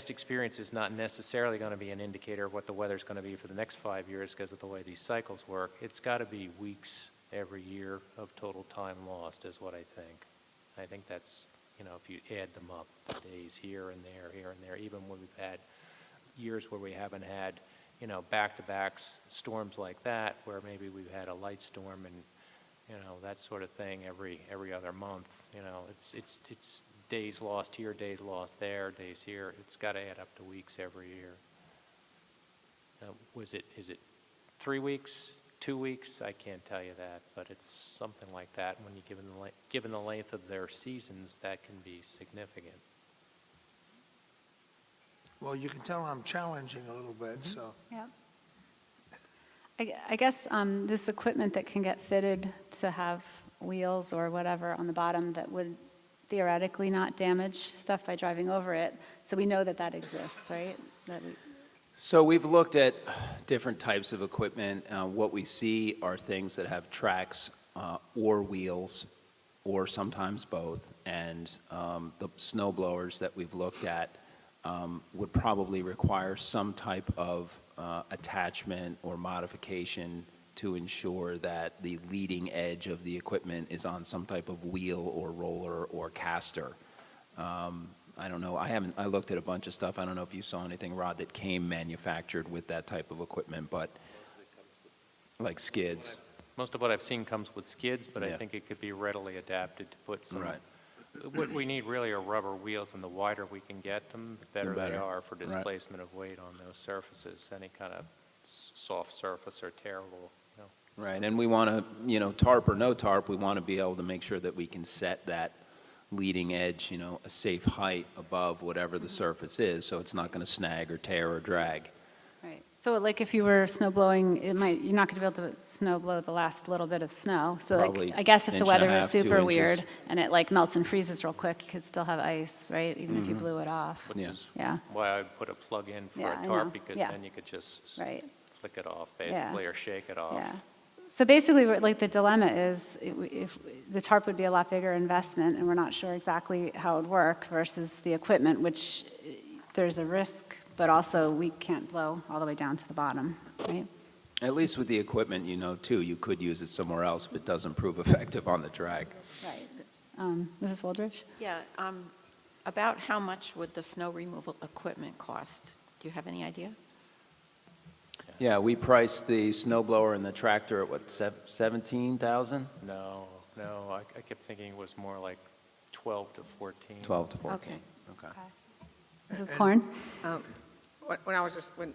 experience is not necessarily going to be an indicator of what the weather is going to be for the next 5 years because of the way these cycles work. It's got to be weeks every year of total time lost is what I think. I think that's, if you add them up, the days here and there, even when we've had years where we haven't had, back-to-back storms like that, where maybe we've had a light storm and, that sort of thing every other month. It's days lost here, days lost there, days here. It's got to add up to weeks every year. Is it 3 weeks, 2 weeks? I can't tell you that, but it's something like that. When you given the length of their seasons, that can be significant. Well, you can tell I'm challenging a little bit, so. Yeah. I guess this equipment that can get fitted to have wheels or whatever on the bottom that would theoretically not damage stuff by driving over it. So we know that that exists, right? So we've looked at different types of equipment. What we see are things that have tracks or wheels, or sometimes both. And the snow blowers that we've looked at would probably require some type of attachment or modification to ensure that the leading edge of the equipment is on some type of wheel or roller or caster. I don't know. I looked at a bunch of stuff. I don't know if you saw anything, Rod, that came manufactured with that type of equipment, but like skids. Most of what I've seen comes with skids, but I Yeah. think it could be readily adapted to put some. Right. What we need really are rubber wheels, and the wider we can get them, the better they better. are for Right. displacement of weight on those surfaces. Any kind of soft surface are terrible. Right, and we want to, tarp or no tarp, we want to be able to make sure that we can set that leading edge, a safe height above whatever the surface is, so it's not going to snag or tear or drag. Right. So like if you were snow blowing, you're not going to be able to snow blow the last little bit of snow. So Probably like, I guess if the inch and a weather was half, 2 super inches. weird and it like melts and freezes real quick, you could still have ice, right? Even if you blew it off. Which Yeah. is Yeah. why I'd put a plug in for Yeah, a I tarp, know. because Yeah. then you could just Right. flick it off, basically, or shake it off. Yeah. So basically, like the dilemma is, if the tarp would be a lot bigger investment, and we're not sure exactly how it would work versus the equipment, which there's a risk, but also we can't blow all the way down to the bottom, right? At least with the equipment, too, you could use it somewhere else if it doesn't prove effective on the drag. Right. Mrs. Wooldridge? Yeah, about how much would the snow removal equipment cost? Do you have any idea? Yeah, we priced the snow blower and the tractor at what, 17,000? No, I kept thinking it was more like 12 to 14. 12 to 14. Okay. Mrs. Korn? When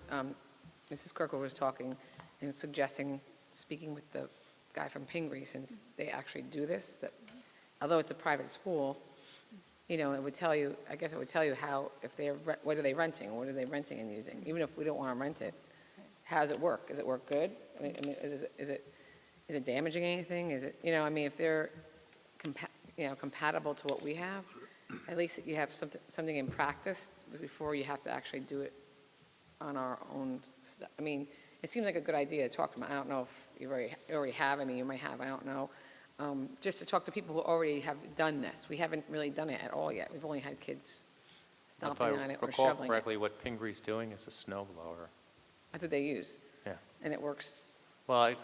Mrs. Kirkwood was talking and suggesting, speaking with the guy from Pingree, since they actually do this, that although it's a private school, it would tell you, I guess it would tell you how, what are they renting, what are they renting and using, even if we don't want to rent it. How does it work? Does it work good? I mean, is it damaging anything? Is it, if they're compatible to what we have, at least you have something in practice before you have to actually do it on our own. I mean, it seems like a good idea to talk to them. I don't know if you already have. I mean, you might have. I don't know. Just to talk to people who already have done this. We haven't really done it at all yet. We've only had kids stomping on it If or I recall shoveling correctly, it. what Pingree's doing is a snow blower. That's what they use. Yeah. And it works. Well,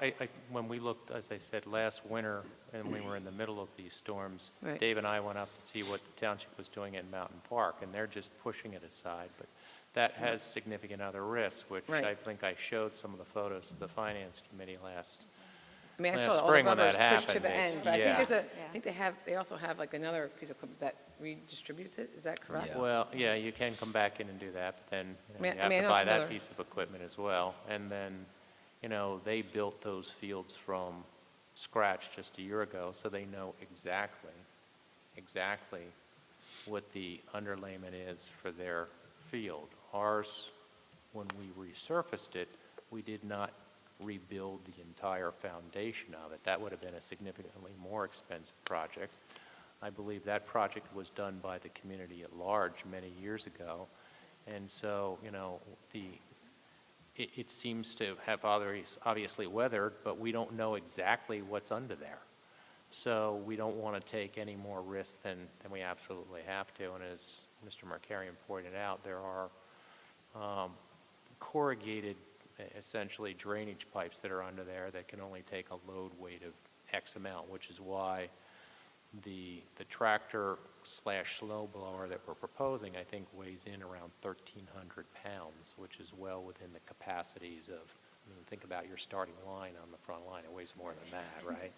when we looked, as I said, last winter, and we were in the middle of these storms, Right. Dave and I went up to see what the township was doing at Mountain Park, and they're just pushing it aside. But that has significant other risks, which Right. I think I showed some of the photos to the Finance Committee last. I mean, I Last saw all the spring when rubbers that pushed to the happened, end, but I think yeah. I think they also have like another piece of equipment that redistributes it. Is that correct? Yeah. Well, yeah, you can come back in and do that, but then I mean, you have I to know buy it's that another- piece of equipment as well. And then, they built those fields from scratch just a year ago, so they know exactly what the underlayment is for their field. Ours, when we resurfaced it, we did not rebuild the entire foundation of it. That would have been a significantly more expensive project. I believe that project was done by the community at large many years ago. And so, it seems to have obviously weathered, but we don't know exactly what's under there. So we don't want to take any more risk than we absolutely have to. And as Mr. Markarian pointed out, there are corrugated, essentially drainage pipes that are under there that can only take a load weight of X amount, which is why The tractor slash snow blower that we're proposing, I think, weighs in around 1,300 pounds, which is well within the capacities of, I mean, think about your starting line on the front line. It weighs more than that, right?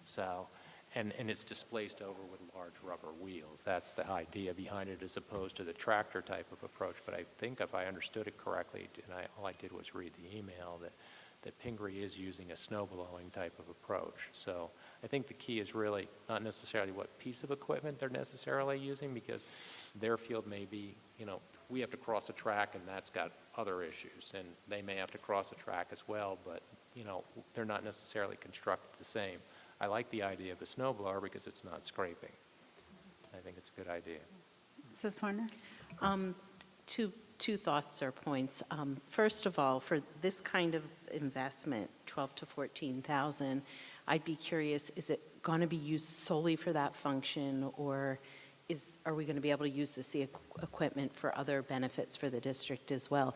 So, and it's displaced over with large rubber wheels. That's the idea behind it, as opposed to the tractor type of approach. But I think if I understood it correctly, and all I did was read the email, that Pingree is using a snow blowing type of approach. So I think the key is really not necessarily what piece of equipment they're necessarily using, because their field may be, we have to cross a track and that's got other issues, and they may have to cross a track as well, but, they're not necessarily constructed the same. I like the idea of the snow blower because it's not scraping. I think it's a good idea. Mrs. Horner? Two thoughts or points. First of all, for this kind of investment, 12 to 14,000, I'd be curious, is it going to be used solely for that function, or are we going to be able to use this equipment for other benefits for the district as well?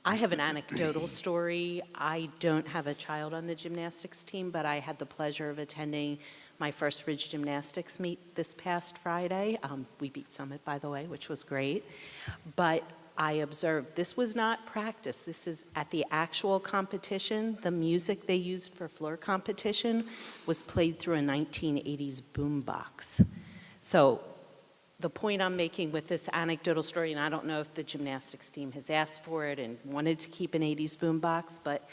I have an anecdotal story. I don't have a child on the gymnastics team, but I had the pleasure of attending my first Ridge Gymnastics meet this past Friday. We beat Summit, by the way, which was great. But I observed this was not practice. This is at the actual competition. The music they used for floor competition was played through a 1980s boombox. So the point I'm making with this anecdotal story, and I don't know if the gymnastics team has asked for it and wanted to keep an 80s boombox, but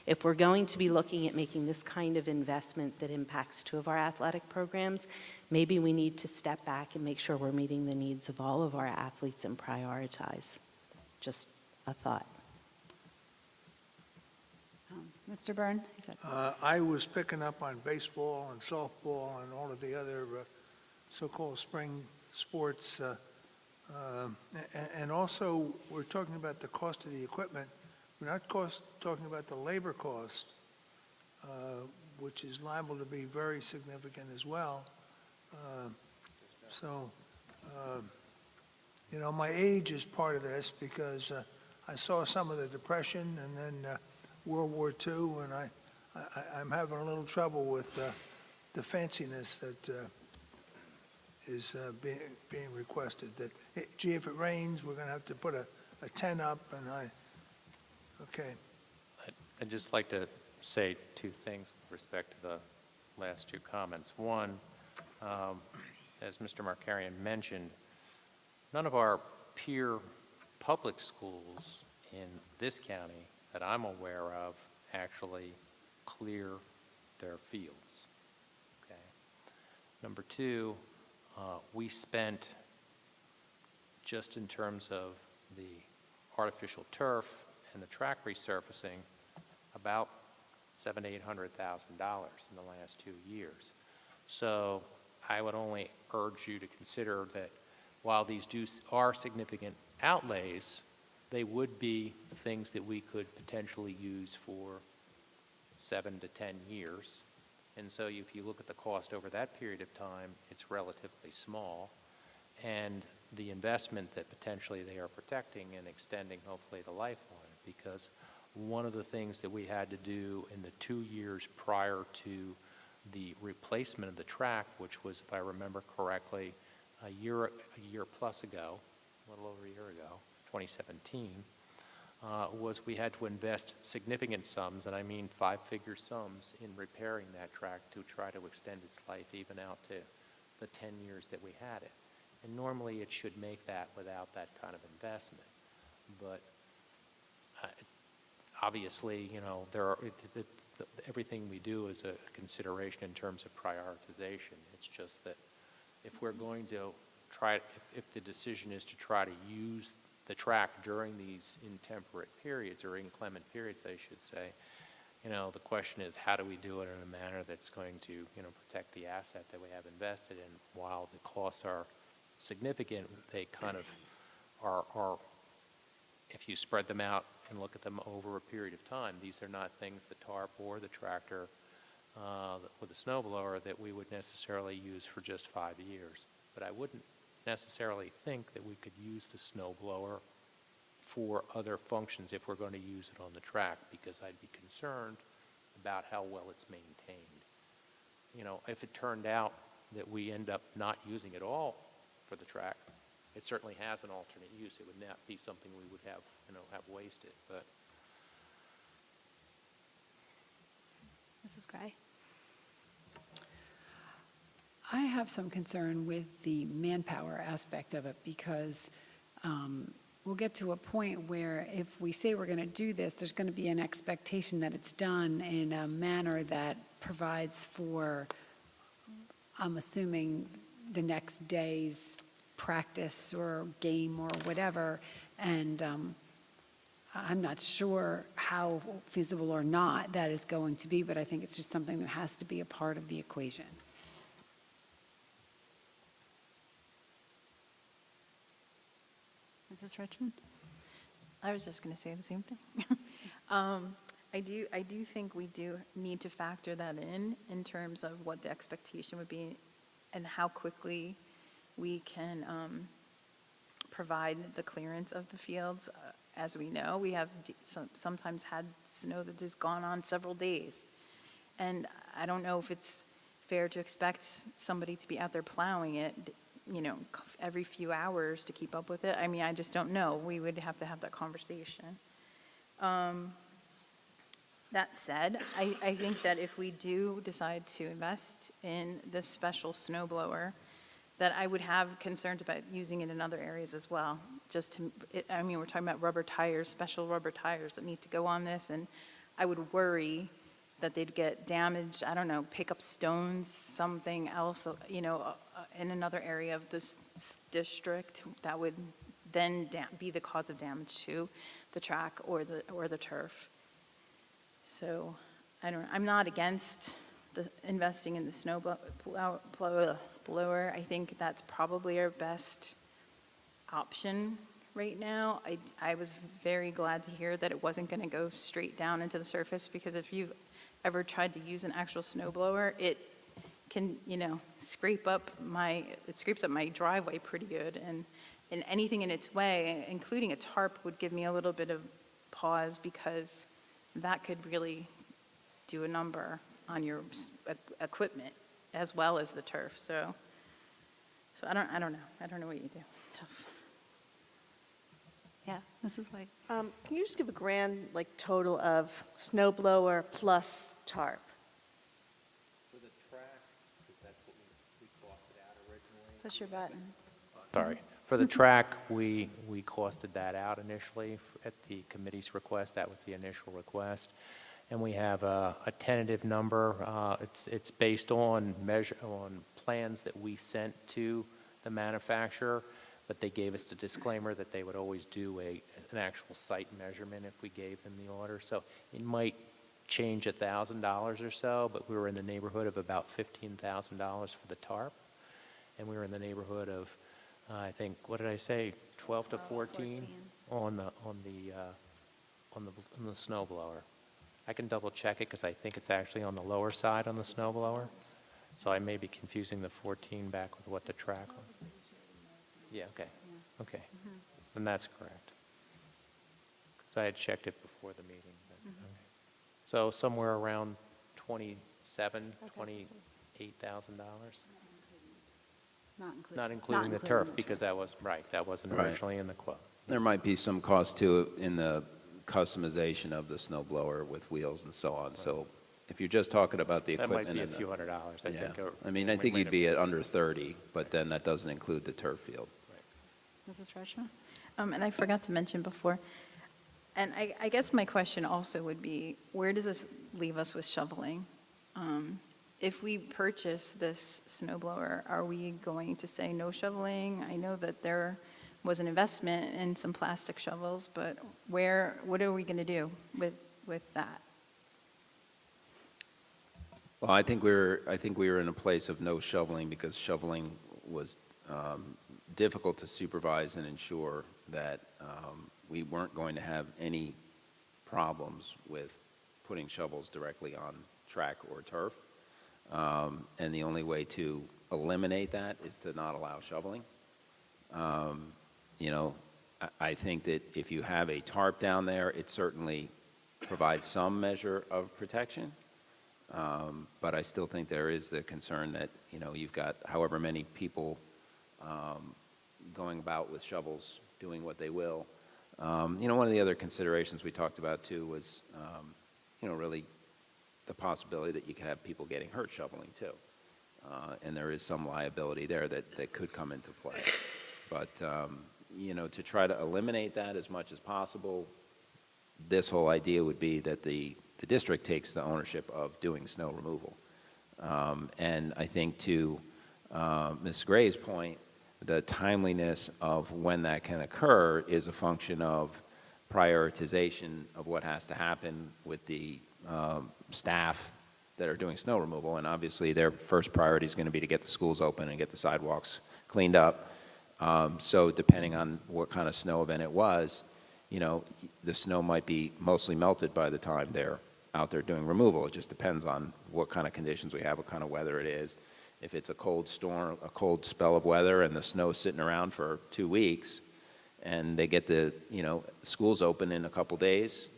if we're going to be looking at making this kind of investment that impacts two of our athletic programs, maybe we need to step back and make sure we're meeting the needs of all of our athletes and prioritize. Just a thought. Mr. Byrne? I was picking up on baseball and softball and all of the other so-called spring sports. And also, we're talking about the cost of the equipment. We're not talking about the labor cost, which is liable to be very significant as well. My age is part of this because I saw some of the Depression and then World War II, and I'm having a little trouble with the fanciness that is being requested. That, gee, if it rains, we're going to have to put a tent up, and okay. I'd just like to say two things with respect to the last two comments. One, as Mr. Markarian mentioned, none of our peer public schools in this county that I'm aware of actually clear their fields. Okay. Number two, we spent, just in terms of the artificial turf and the track resurfacing, about $700,000 to $800,000 in the last 2 years. So I would only urge you to consider that while these are significant outlays, they would be things that we could potentially use for 7 to 10 years. And so if you look at the cost over that period of time, it's relatively small. And the investment that potentially they are protecting and extending, hopefully, the life on it. Because one of the things that we had to do in the 2 years prior to the replacement of the track, which was, if I remember correctly, a year plus ago, a little over a year ago, 2017, was we had to invest significant sums, and I mean five-figure sums, in repairing that track to try to extend its life even out to the 10 years that we had it. And normally it should make that without that kind of investment. But obviously, everything we do is a consideration in terms of prioritization. It's just that if we're going to if the decision is to try to use the track during these intemperate periods, or inclement periods, I should say, the question is, how do we do it in a manner that's going to, protect the asset that we have invested in? While the costs are significant, they kind of are, if you spread them out and look at them over a period of time, these are not things, the tarp or the tractor with the snowblower, that we would necessarily use for just 5 years. But I wouldn't necessarily think that we could use the snowblower for other functions if we're going to use it on the track, because I'd be concerned about how well it's maintained. If it turned out that we end up not using at all for the track, it certainly has an alternate use. It would not be something we would have, have wasted, but. Mrs. Gray? I have some concern with the manpower aspect of it because we'll get to a point where if we say we're going to do this, there's going to be an expectation that it's done in a manner that provides for, I'm assuming, the next day's practice or game or whatever. And I'm not sure how feasible or not that is going to be, but I think it's just something that has to be a part of the equation. Mrs. Richmond? I was just going to say the same thing. I do think we do need to factor that in terms of what the expectation would be and how quickly we can provide the clearance of the fields. As we know, we have sometimes had snow that has gone on several days. And I don't know if it's fair to expect somebody to be out there plowing it, every few hours to keep up with it. I mean, I just don't know. We would have to have that conversation. That said, I think that if we do decide to invest in this special snow blower, that I would have concerns about using it in other areas as well. We're talking about rubber tires, special rubber tires that need to go on this, and I would worry that they'd get damaged, I don't know, pick up stones, something else, in another area of this district that would then be the cause of damage to the track or the turf. So I'm not against investing in the snow blower. I think that's probably our best option right now. I was very glad to hear that it wasn't going to go straight down into the surface, because if you've ever tried to use an actual snow blower, it can, scrape up my driveway pretty good, and anything in its way, including a tarp, would give me a little bit of pause, because that could really do a number on your equipment as well as the turf. So I don't know. I don't know what you do. Tough. Yeah, Mrs. White? Can you just give a grand, total of snow blower plus tarp? For the track, because that's what we costed out originally. Push your button. Sorry. For the track, we costed that out initially at the committee's request. That was the initial request. And we have a tentative number. It's based on plans that we sent to the manufacturer, but they gave us the disclaimer that they would always do an actual site measurement if we gave them the order. So it might change $1,000 or so, but we were in the neighborhood of about $15,000 for the tarp, and we were in the neighborhood of, I think, what did I say, 12 to 14 on the snow blower. I can double check it because I think it's actually on the lower side on the snow blower. So I may be confusing the 14 back with what the track was. Yeah, okay. Okay. Then that's correct. Because I had checked it before the meeting. But, okay. So somewhere around $28,000. Not including the turf, because that wasn't Right. originally in the quote. There might be some cost to it in the customization of the snow blower with wheels and so on. So if you're just talking about the That equipment. might be a and the- few $100s, I Yeah. think. I mean, I think you'd be at under 30, but then that doesn't include the turf field. Mrs. Richmond? And I forgot to mention before, and I guess my question also would be, where does this leave us with shoveling? If we purchase this snow blower, are we going to say no shoveling? I know that there was an investment in some plastic shovels, but what are we going to do with that? Well, I think we were in a place of no shoveling because shoveling was difficult to supervise and ensure that we weren't going to have any problems with putting shovels directly on track or turf. And the only way to eliminate that is to not allow shoveling. I think that if you have a tarp down there, it certainly provides some measure of protection. But I still think there is the concern that, you've got however many people going about with shovels, doing what they will. One of the other considerations we talked about too was, really the possibility that you could have people getting hurt shoveling too. And there is some liability there that could come into play. But, to try to eliminate that as much as possible, this whole idea would be that the district takes the ownership of doing snow removal. And I think to Ms. Gray's point, the timeliness of when that can occur is a function of prioritization of what has to happen with the staff that are doing snow removal. And obviously their first priority is going to be to get the schools open and get the sidewalks cleaned up. So depending on what kind of snow event it was, the snow might be mostly melted by the time they're out there doing removal. It just depends on what kind of conditions we have, what kind of weather it is. If it's a cold storm, a cold spell of weather and the snow's sitting around for 2 weeks and they get the, schools open in a couple days,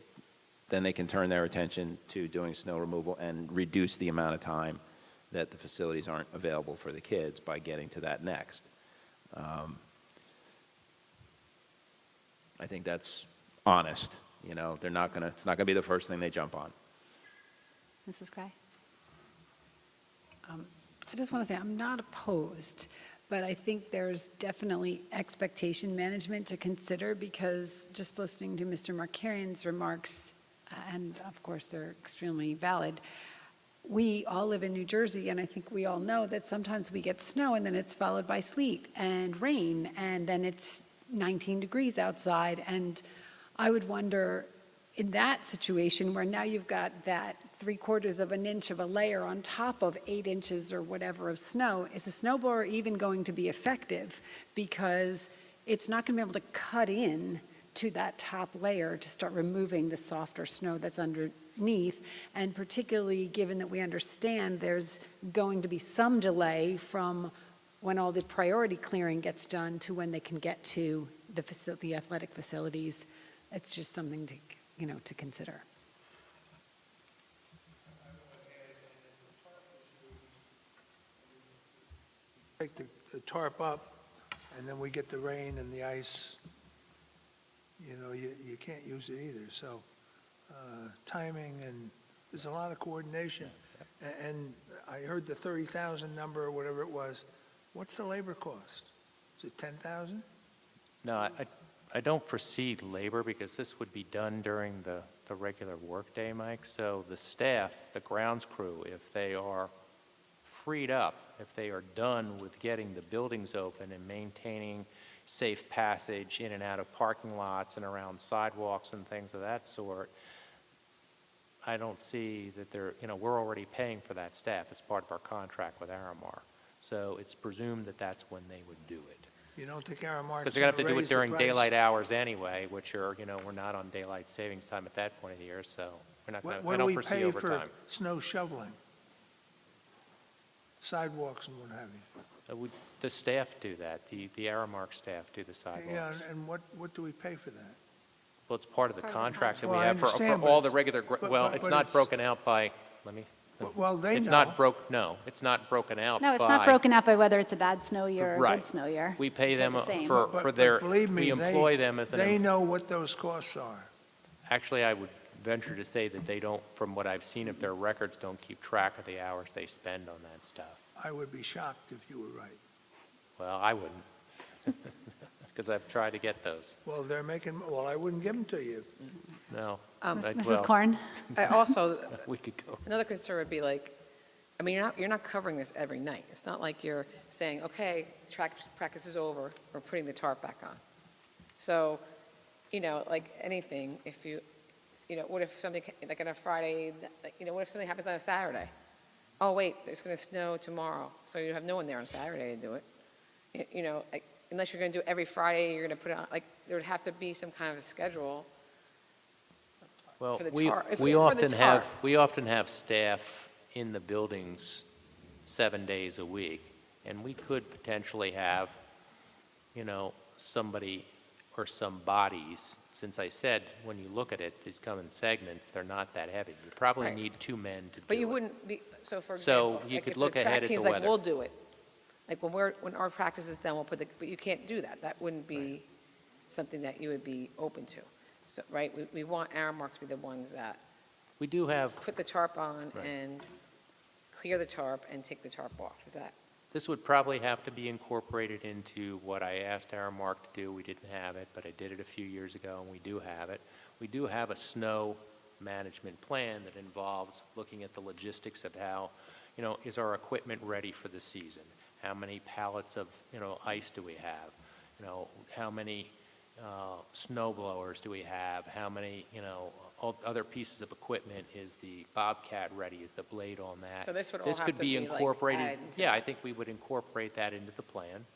then they can turn their attention to doing snow removal and reduce the amount of time that the facilities aren't available for the kids by getting to that next. I think that's honest. They're not gonna. It's not gonna be the first thing they jump on. Mrs. Gray? I just want to say, I'm not opposed, but I think there's definitely expectation management to consider, because just listening to Mr. Markarian's remarks, and of course they're extremely valid, we all live in New Jersey, and I think we all know that sometimes we get snow and then it's followed by sleet and rain, and then it's 19 degrees outside. And I would wonder, in that situation where now you've got that 3/4 of an inch of a layer on top of 8 inches or whatever of snow, is a snowblower even going to be effective? Because it's not going to be able to cut in to that top layer to start removing the softer snow that's underneath. And particularly given that we understand there's going to be some delay from when all the priority clearing gets done to when they can get to the athletic facilities. It's just something to, to consider. Take the tarp up, and then we get the rain and the ice, you can't use it either. So timing, and there's a lot of coordination. And I heard the 30,000 number or whatever it was. What's the labor cost? Is it 10,000? No, I don't foresee labor, because this would be done during the regular workday, Mike. So the staff, the grounds crew, if they are freed up, if they are done with getting the buildings open and maintaining safe passage in and out of parking lots and around sidewalks and things of that sort, I don't see that we're already paying for that staff as part of our contract with Aramark. So it's presumed that that's when they would do it. You don't think Aramark's Because they're going to have to do it raise the during price? daylight hours anyway, which are, we're not on daylight savings time at that point of the year, so we're not going to, I What do don't we foresee pay for overtime. snow shoveling? Sidewalks and what have you? The staff do that, the Aramark staff do the Yeah, sidewalks. and what do we pay for that? Well, it's part of the contract that we Well, I have for understand, all but the regular, well, it's not broken out by, Well, they it's know. not it's not broken out by. No, it's not broken out by whether it's a bad snow year or a Right. good snow year. We pay They're them the same. for But their, believe me, we employ them as they an, know what those costs are. actually, I would venture to say that they don't, from what I've seen of their records, don't keep track of the hours they spend on that stuff. I would be shocked if you were right. Well, I wouldn't, because I've tried to get those. Well, I wouldn't give them to you. No. Mrs. Korn? I also, We could go. another concern would be like, you're not covering this every night. It's not like you're saying, okay, practice is over, we're putting the tarp back on. So, like anything, if what if something, like on a Friday, what if something happens on a Saturday? Oh, wait, it's going to snow tomorrow, so you have no one there on Saturday to do it. Unless you're going to do it every Friday, you're going to put it on, there would have to be some kind of a schedule. Well, For the we, tar- if- we for the often have, tarp. we often have staff in the buildings 7 days a week, and we could potentially have, somebody or some bodies, since I said, when you look at it, these come in segments, they're not that heavy. You probably Right. need 2 men to do it. But you wouldn't be, so for So example, you like could if look the ahead track at the team's like, weather. we'll do it. Like when our practice is done, we'll put the, but you can't do that. That wouldn't be something that you would be open to. So, right, we want Aramark to be the ones that We do have, put the tarp on Right. and clear the tarp and take the tarp off. Is that? this would probably have to be incorporated into what I asked Aramark to do. We didn't have it, but I did it a few years ago, and we do have it. We do have a snow management plan that involves looking at the logistics of how, is our equipment ready for the season? How many pallets of, ice do we have? How many snow blowers do we have? How many, other pieces of equipment? Is the Bobcat ready? Is the blade on that? So this would all have could to be, like, incorporated. added into Yeah, that. I think we would incorporate that into the plan.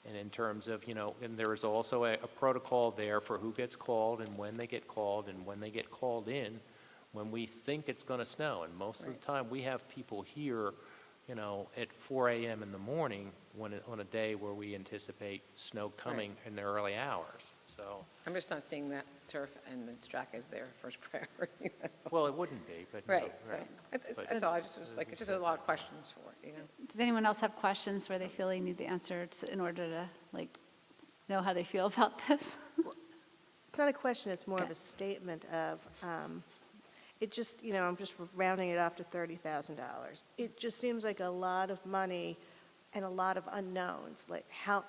And in terms of, and there is also a protocol there for who gets called and when they get called and when they get called in when we think it's going to snow. And most of the time, we have people here, at 4 a.m. in the morning on a day where we anticipate snow coming in the early hours. So, I'm just not seeing that turf and the track as their first priority. That's all. well, it wouldn't be, but. Right, so, But- that's all. I just was like, it's just a lot of questions for it, Does anyone else have questions where they feel they need the answer in order to, know how they feel about this? It's not a question, it's more of Okay. a statement of, it just, I'm just rounding it off to $30,000. It just seems like a lot of money and a lot of unknowns, like how,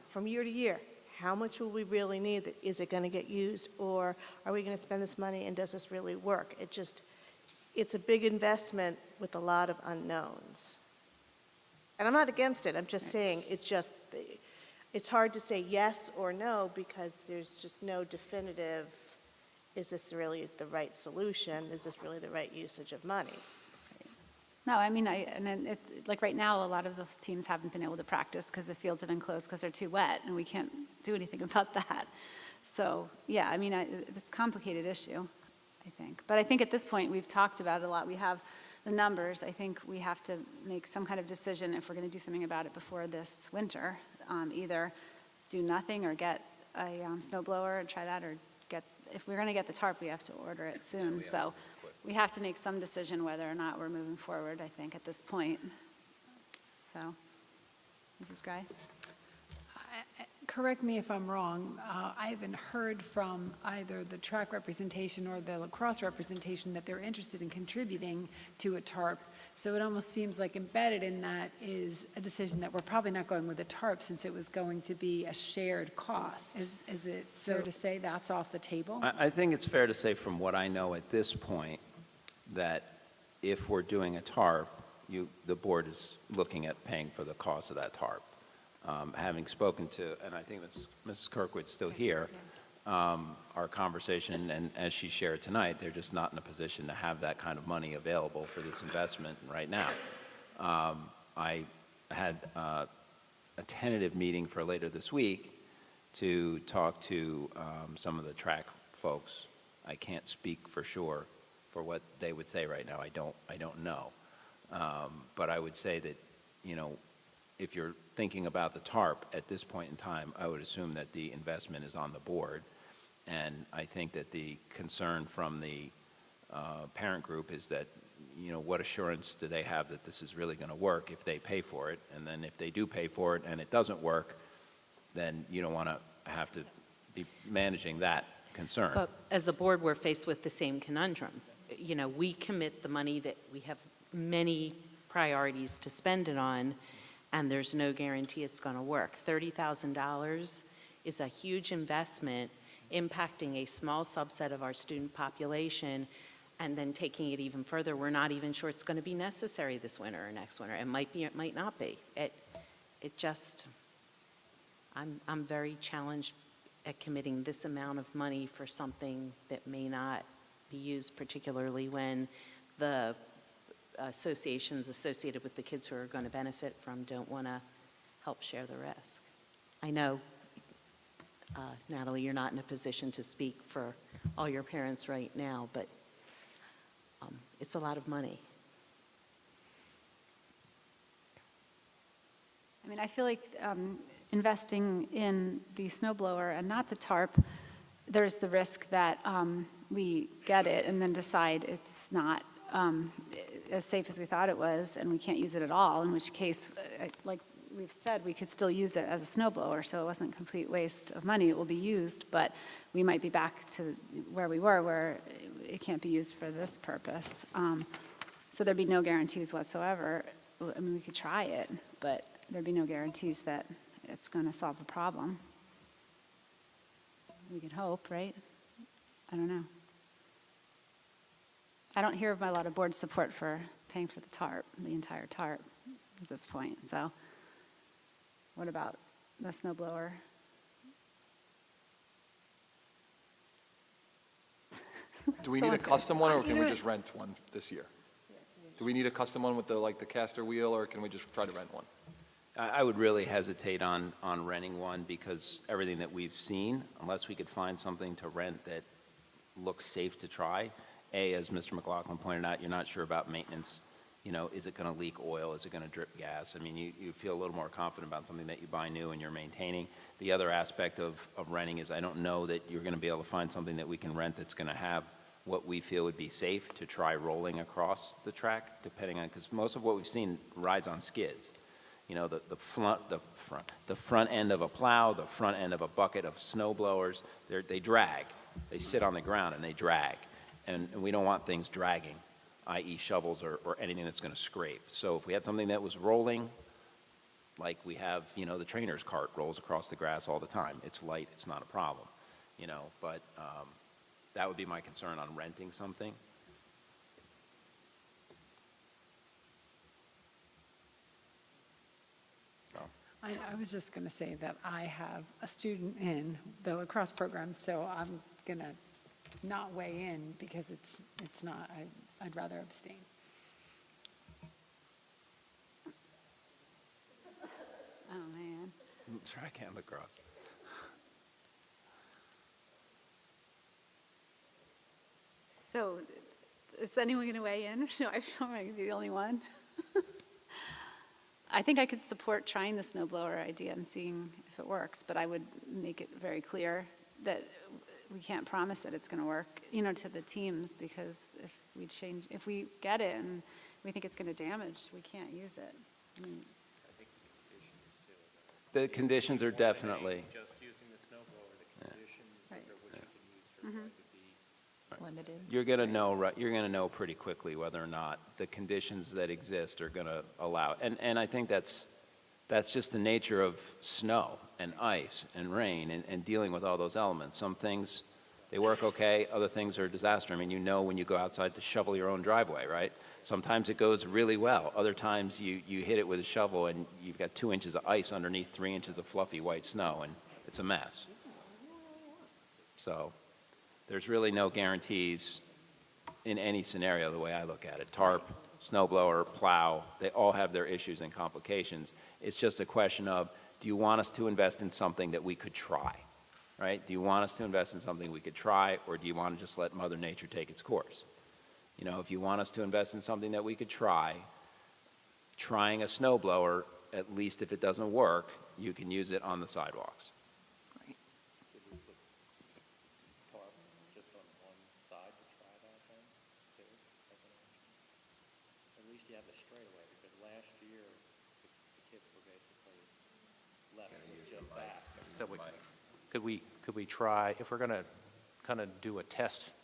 from year to year, how much will we really need? Is it going to get used, or are we going to spend this money and does this really work? It's a big investment with a lot of unknowns. And I'm not against it, I'm just saying, it's hard to say yes or no because there's just no definitive, is this really the right solution? Is this really the right usage of money? No, I mean, and then it's, like right now, a lot of those teams haven't been able to practice because the fields have been closed because they're too wet, and we can't do anything about that. So, yeah, I mean, it's a complicated issue, I think. But I think at this point, we've talked about it a lot. We have the numbers. I think we have to make some kind of decision if we're going to do something about it before this winter. Either do nothing or get a snow blower and try that, or if we're going to get the tarp, we have to order it soon. So we have to make some decision whether or not we're moving forward, I think, at this point. So, Mrs. Gray? Correct me if I'm wrong, I haven't heard from either the track representation or the lacrosse representation that they're interested in contributing to a tarp. So it almost seems like embedded in that is a decision that we're probably not going with a tarp since it was going to be a shared cost. Is it fair to say that's off the table? I think it's fair to say from what I know at this point that if we're doing a tarp, the board is looking at paying for the cost of that tarp. Having spoken to, and I think Mrs. Kirkwood's still here, our conversation, and as she shared tonight, they're just not in a position to have that kind of money available for this investment right now. I had a tentative meeting for later this week to talk to some of the track folks. I can't speak for sure for what they would say right now. I don't know. But I would say that, if you're thinking about the TARP at this point in time, I would assume that the investment is on the board. And I think that the concern from the parent group is that, what assurance do they have that this is really going to work if they pay for it? And then if they do pay for it and it doesn't work, then you don't want to have to be managing that concern. But as a board, we're faced with the same conundrum. We commit the money that we have many priorities to spend it on, and there's no guarantee it's going to work. $30,000 is a huge investment impacting a small subset of our student population, and then taking it even further, we're not even sure it's going to be necessary this winter or next winter. It might be, it might not be. I'm very challenged at committing this amount of money for something that may not be used, particularly when the associations associated with the kids who are going to benefit from don't want to help share the risk. I know, Natalie, you're not in a position to speak for all your parents right now, but it's a lot of money. I mean, I feel like investing in the snow blower and not the tarp, there's the risk that we get it and then decide it's not as safe as we thought it was, and we can't use it at all, in which case, like we've said, we could still use it as a snow blower, so it wasn't a complete waste of money. It will be used, but we might be back to where we were, where it can't be used for this purpose. So there'd be no guarantees whatsoever. I mean, we could try it, but there'd be no guarantees that it's going to solve the problem. We can hope, right? I don't know. I don't hear of a lot of board support for paying for the tarp, the entire tarp at this point. So what about the snow blower? Do we need a Someone's custom one, or you can know we just rent one this year? Do we need a custom one with the caster wheel, or can we just try to rent one? I would really hesitate on renting one, because everything that we've seen, unless we could find something to rent that looks safe to try, as Mr. McLaughlin pointed out, you're not sure about maintenance. You know, is it going to leak oil? Is it going to drip gas? I mean, you feel a little more confident about something that you buy new and you're maintaining. The other aspect of renting is I don't know that you're going to be able to find something that we can rent that's going to have what we feel would be safe to try rolling across the track, depending on, because most of what we've seen rides on skids. You know, the front end of a plow, the front end of a bucket of snow blowers, they drag. They sit on the ground and they drag. And we don't want things dragging, i.e. shovels or anything that's going to scrape. So if we had something that was rolling, like we have, you know, the trainer's cart rolls across the grass all the time. It's light, it's not a problem, you know, but that would be my concern on renting something. I was just going to say that I have a student in the lacrosse program, so I'm going to not weigh in because it's not, I'd rather abstain. Oh, man. Track and lacrosse. So is anyone going to weigh in? No, I feel like I'm going to be the only one. I think I could support trying the snow blower idea and seeing if it works, but I would make it very clear that we can't promise that it's going to work, you know, to the teams, because if we get it and we think it's going to damage, we can't use it. I mean, The conditions are definitely. Just using the snow blower, the conditions Right. under which you can use for would be Limited. You're going to know, right? You're going to know pretty quickly whether or not the conditions that exist are going to allow it. And I think that's just the nature of snow and ice and rain and dealing with all those elements. Some things, they work okay. Other things are a disaster. I mean, you know when you go outside to shovel your own driveway, right? Sometimes it goes really well. Other times you hit it with a shovel and you've got 2 inches of ice underneath 3 inches of fluffy white snow, and it's a mess. So there's really no guarantees in any scenario the way I look at it. Tarp, snow blower, plow, they all have their issues and complications. It's just a question of, do you want us to invest in something that we could try, right? Do you want us to invest in something we could try, or do you want to just let Mother Nature take its course? You know, if you want us to invest in something that we could try, trying a snow blower, at least if it doesn't work, you can use it on the sidewalks. just on one side to try that then, too, as an option. At least you have the straightaway, because last year, the kids were basically left with just that. So could we try, if we're going to kind of do a test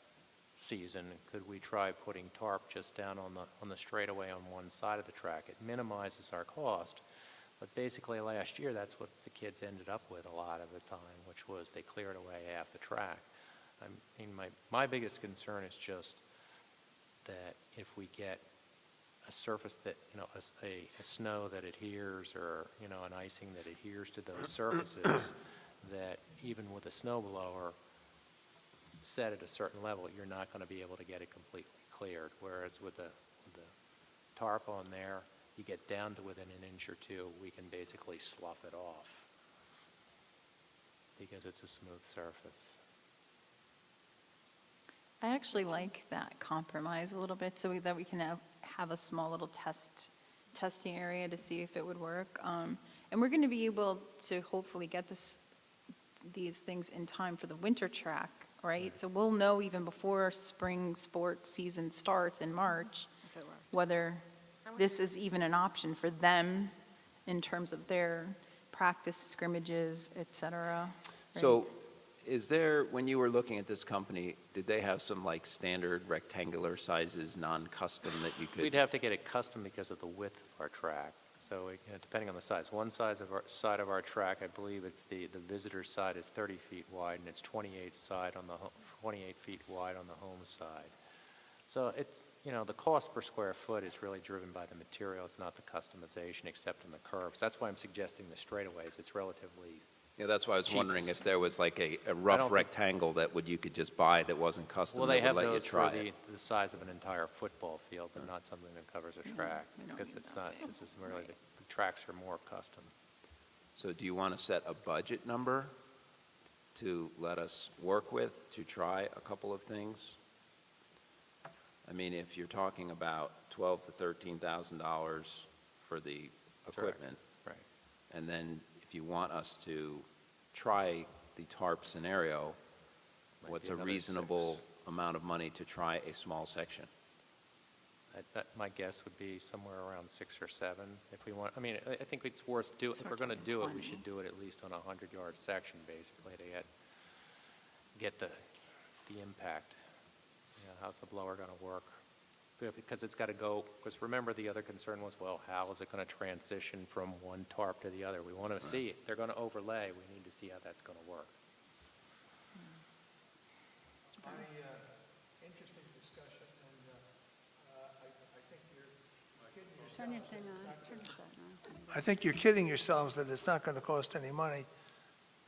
season, could we try putting tarp just down on the straightaway on one side of the track? It minimizes our cost, but basically last year, that's what the kids ended up with a lot of the time, which was they cleared away half the track. I mean, my biggest concern is just that if we get a surface that, you know, a snow that adheres, or, you know, an icing that adheres to those surfaces, that even with a snow blower set at a certain level, you're not going to be able to get it completely cleared. Whereas with the tarp on there, you get down to within an inch or two, we can basically slough it off because it's a smooth surface. I actually like that compromise a little bit, so that we can have a small little testing area to see if it would work. And we're going to be able to hopefully get these things in time for the winter track, right? So we'll know even before spring sports season starts in March, whether this is even an option for them in terms of their practice scrimmages, et cetera. So is there, when you were looking at this company, did they have some like standard rectangular sizes, non-custom that you could? We'd have to get it custom because of the width of our track. So depending on the size, one side of our track, I believe it's the visitor side is 30 feet wide, and it's 28 feet wide on the home side. So it's, the cost per square foot is really driven by the material. It's not the customization except in the curves. That's why I'm suggesting the straightaways. It's relatively Yeah, that's why I was wondering cheapest. if there was like a don't rough think- rectangle that you could just buy that wasn't custom Well, that they would have let you those try for it. the size of an entire football field, but not something that covers a track, because it's not, this is really, the tracks are more custom. So do you want to set a budget number to let us work with to try a couple of things? I mean, if you're talking about $12,000 to $13,000 for the equipment, Right. and then if you want us to try the TARP scenario, Might what's be a another reasonable 6. amount of money to try a small section? My guess would be somewhere around 6 or 7 if we want. I mean, I think it's worth doing. If we're going to do it, we should do it at least on a 100-yard section, basically, to get the impact. How's the blower going to work? Because it's got to go. Because remember, the other concern was, well, how is it going to transition from one tarp to the other? We want to see it. They're going to overlay. We need to see how that's going to work. Interesting discussion, and I think you're kidding yourselves. Turn your thing on, turn your button on. I think you're kidding yourselves that it's not going to cost any money,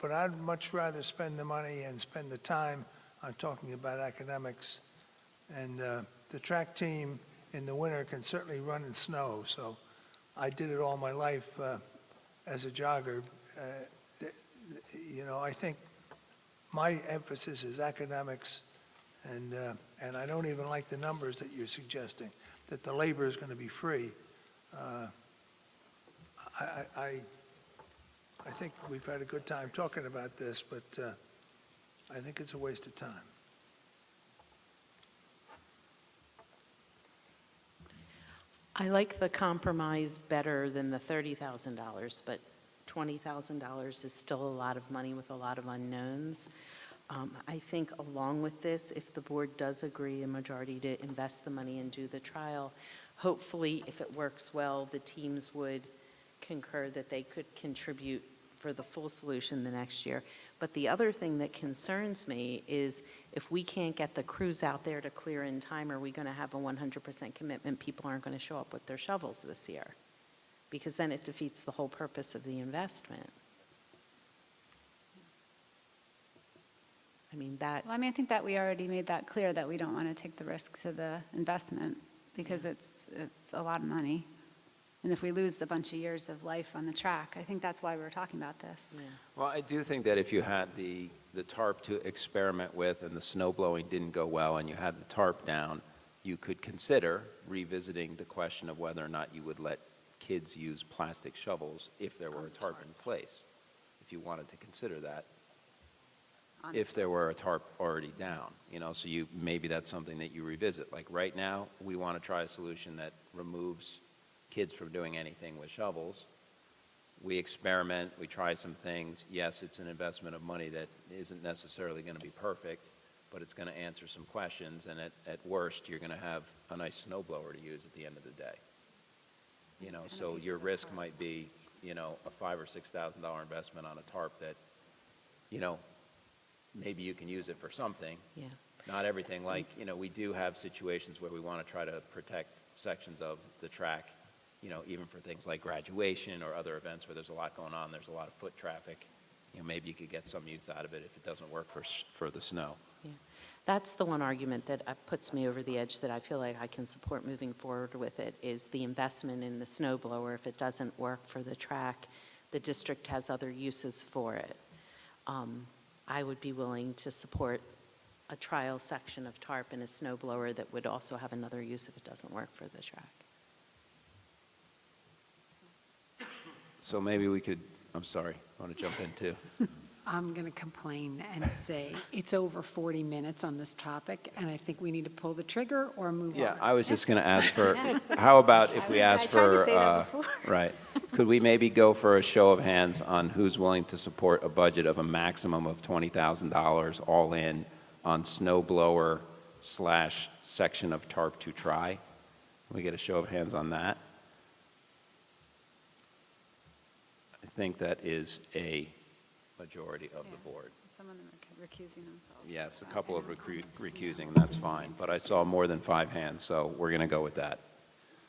but I'd much rather spend the money and spend the time on talking about academics. And the track team in the winter can certainly run in snow, so I did it all my life as a jogger. I think my emphasis is academics, and I don't even like the numbers that you're suggesting, that the labor is going to be free. I think we've had a good time talking about this, but I think it's a waste of time. I like the compromise better than the $30,000, but $20,000 is still a lot of money with a lot of unknowns. I think along with this, if the board does agree, a majority to invest the money and do the trial, hopefully, if it works well, the teams would concur that they could contribute for the full solution the next year. But the other thing that concerns me is if we can't get the crews out there to clear in time, are we going to have a 100% commitment? People aren't going to show up with their shovels this year, because then it defeats the whole purpose of the investment. I mean, that, Well, I think that we already made that clear, that we don't want to take the risks of the investment, because it's a lot of money. And if we lose a bunch of years of life on the track, I think that's why we were talking about this. Well, I do think that if you had the tarp to experiment with and the snow blowing didn't go well and you had the tarp down, you could consider revisiting the question of whether or not you would let kids use plastic shovels if there were a tarp in place, if you wanted to consider that, if there were a tarp already down. So maybe that's something that you revisit. Like right now, we want to try a solution that removes kids from doing anything with shovels. We experiment, we try some things. Yes, it's an investment of money that isn't necessarily going to be perfect, but it's going to answer some questions, and at worst, you're going to have a nice snowblower to use at the end of the day. So your risk might be, a $5,000 or $6,000 investment on a tarp that, maybe you can use it for something. yeah. Not everything. Like, we do have situations where we want to try to protect sections of the track, even for things like graduation or other events where there's a lot going on, there's a lot of foot traffic. Maybe you could get some use out of it if it doesn't work for the snow. Yeah. That's the one argument that puts me over the edge that I feel like I can support moving forward with it, is the investment in the snow blower. If it doesn't work for the track, the district has other uses for it. I would be willing to support a trial section of tarp and a snow blower that would also have another use if it doesn't work for the track. So maybe we could, I'm sorry, I want to jump in too. I'm going to complain and say it's over 40 minutes on this topic, and I think we need to pull the trigger or move on. Yeah, I was just going to ask for, how about if we ask for, I tried to say that before. right, could we maybe go for a show of hands on who's willing to support a budget of a maximum of $20,000 all in on snow blower / section of tarp to try? Can we get a show of hands on that? I think that is a majority of the board. Some of them are recusing themselves. Yes, a couple of recusing, and that's fine, but I saw more than 5 hands, so we're going to go with that.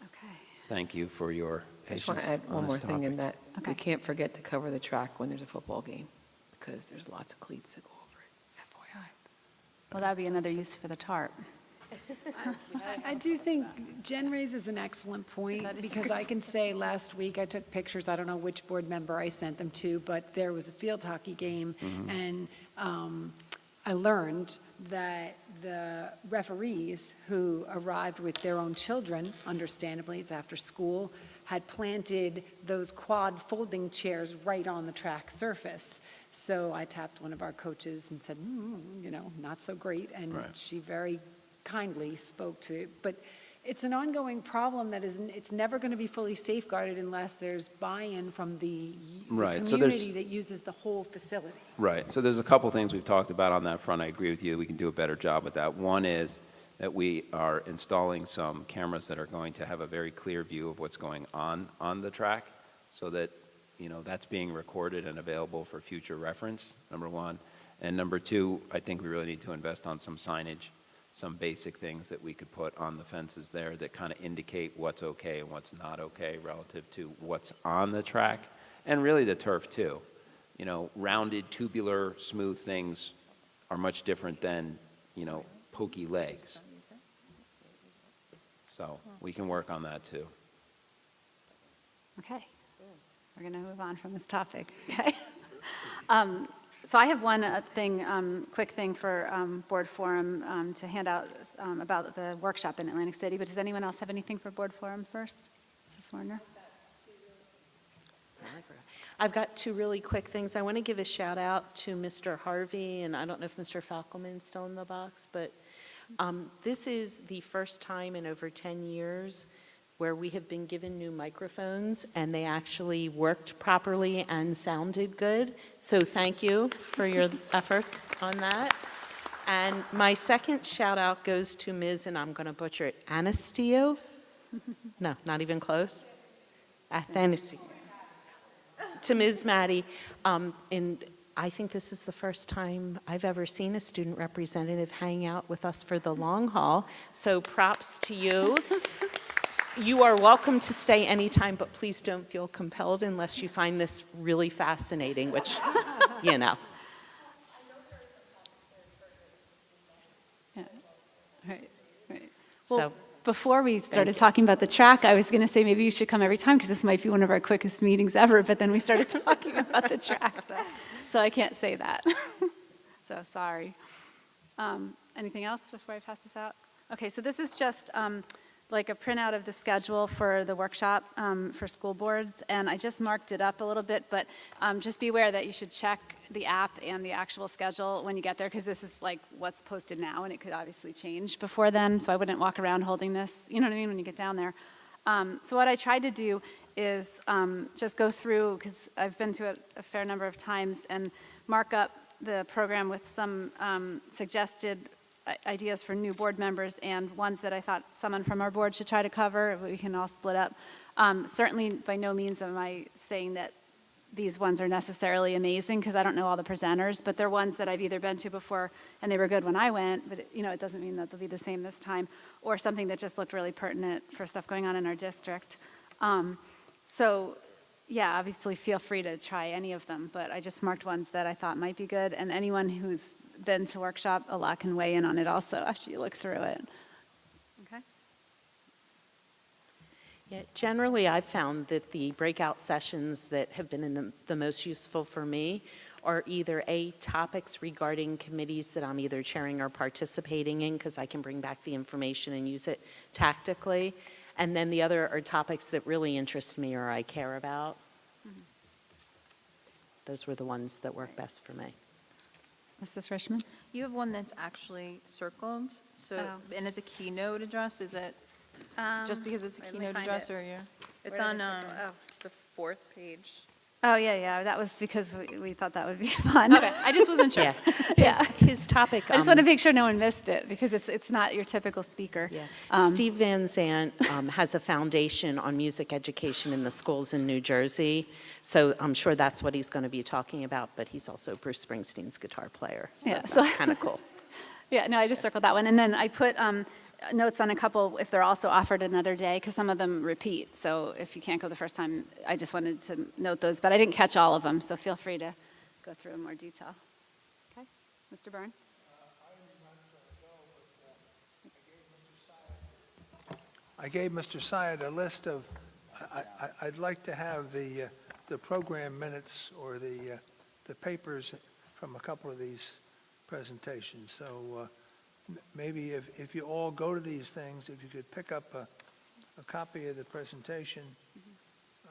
Okay. Thank you for your I just want patience to add one on more this thing in topic. that we can't forget to cover the track when there's a football game, because there's lots of cleats that go over it, FYI. Well, that'd be another use for the tarp. I do think Jen raises an excellent point, That is because I can say last week I took pictures, I don't know which board member I sent them to, but there was a field hockey game, and I learned that the referees who arrived with their own children, understandably, it's after school, had planted those quad folding chairs right on the track surface. So I tapped one of our coaches and said, not so great, and Right. she very kindly spoke to it. But it's an ongoing problem that it's never going to be fully safeguarded unless there's buy-in from the Right, so there's- community that uses the whole facility. Right, so there's a couple things we've talked about on that front. I agree with you, we can do a better job with that. One is that we are installing some cameras that are going to have a very clear view of what's going on the track, so that, that's being recorded and available for future reference, number one. And number two, I think we really need to invest on some signage, some basic things that we could put on the fences there that kind of indicate what's okay and what's not okay relative to what's on the track, and really the turf too. Rounded, tubular, smooth things are much different than, pokey legs. So we can work on that too. Okay. We're going to move on from this topic, okay? So I have one quick thing for Board Forum to hand out about the workshop in Atlantic City, but does anyone else have anything for Board Forum first? Mrs. Warner? I've got 2 really quick things. I want to give a shout out to Mr. Harvey, and I don't know if Mr. Falkelman's still in the box, but this is the first time in over 10 years where we have been given new microphones, and they actually worked properly and sounded good. So thank you for your efforts on that. And my second shout out goes to Ms., and I'm going to butcher it, Anastasio? No, not even close. Athanasi. To Ms. Maddie, and I think this is the first time I've ever seen a student representative hang out with us for the long haul, so props to you. You are welcome to stay anytime, but please don't feel compelled unless you find this really fascinating, which, Yeah. Right. Well, So, before we started talking about the track, I was going to say maybe you should come every time because this might be one of our quickest meetings ever, but then we started talking about the track, so I can't say that. So sorry. Anything else before I pass this out? Okay, so this is just like a printout of the schedule for the workshop for school boards, and I just marked it up a little bit, but just be aware that you should check the app and the actual schedule when you get there, because this is like what's posted now, and it could obviously change before then, so I wouldn't walk around holding this, you know what I mean, when you get down there. So what I tried to do is just go through, because I've been to it a fair number of times, and mark up the program with some suggested ideas for new board members and ones that I thought someone from our board should try to cover. We can all split up. Certainly, by no means am I saying that these ones are necessarily amazing, because I don't know all the presenters, but they're ones that I've either been to before and they were good when I went, but it doesn't mean that they'll be the same this time, or something that just looked really pertinent for stuff going on in our district. So yeah, obviously feel free to try any of them, but I just marked ones that I thought might be good, and anyone who's been to workshop a lot can weigh in on it also after you look through it. Okay? yeah, generally, I've found that the breakout sessions that have been the most useful for me are either topics regarding committees that I'm either chairing or participating in, because I can bring back the information and use it tactically, and then the other are topics that really interest me or I care about. Mm-hmm. Those were the ones that work best for me. Mrs. Richmond? You have one that's actually circled, so, Oh. and it's a keynote address, is it just because it's a wait, let me keynote find address, it. or you? It's Where did on, I circle the fourth page. Oh, yeah, that was because we thought that would be fun. Okay, I just wasn't sure. Yeah. Yeah. His topic. I just want to make sure no one missed it, because it's not your typical speaker. Yeah. Steve Van Zandt has a foundation on music education in the schools in New Jersey, so I'm sure that's what he's going to be talking about, but he's also Bruce Springsteen's guitar player, so Yeah, that's so- kind of cool. Yeah, no, I just circled that one. And then I put notes on a couple if they're also offered another day, because some of them repeat. So if you can't go the first time, I just wanted to note those. But I didn't catch all of them, so feel free to go through in more detail. Okay, Mr. Byrne? I gave Mr. Syed a list of, I'd like to have the program minutes or the papers from a couple of these presentations. So maybe if you all go to these things, if you could pick up a copy of the presentation.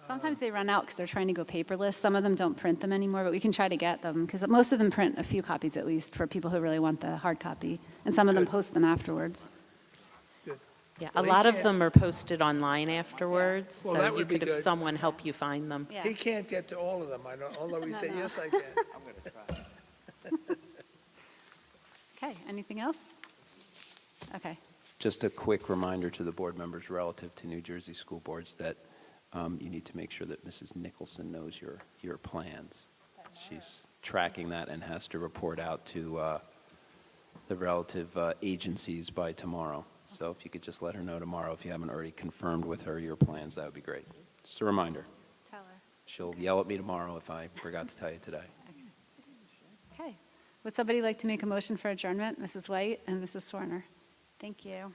Sometimes they run out because they're trying to go paperless. Some of them don't print them anymore, but we can try to get them, because most of them print a few copies at least for people who really want the hard copy. And some of them Good. post them afterwards. Yeah, Well, a he lot of can't- them are posted online afterwards, Well, so that you would be could have good. someone help you find them. Yeah. He can't get to all of them, I don't, although he No, said, no. yes, I can. Okay, anything else? Okay. Just a quick reminder to the board members relative to New Jersey school boards that you need to make sure that Mrs. Nicholson knows your plans. She's tracking that and has to report out to the relative agencies by tomorrow. So if you could just let her know tomorrow, if you haven't already confirmed with her your plans, that would be great. Just a reminder. Tell her. She'll yell at me tomorrow if I forgot to tell you today. Okay. Would somebody like to make a motion for adjournment? Mrs. White and Mrs. Swarner? Thank you.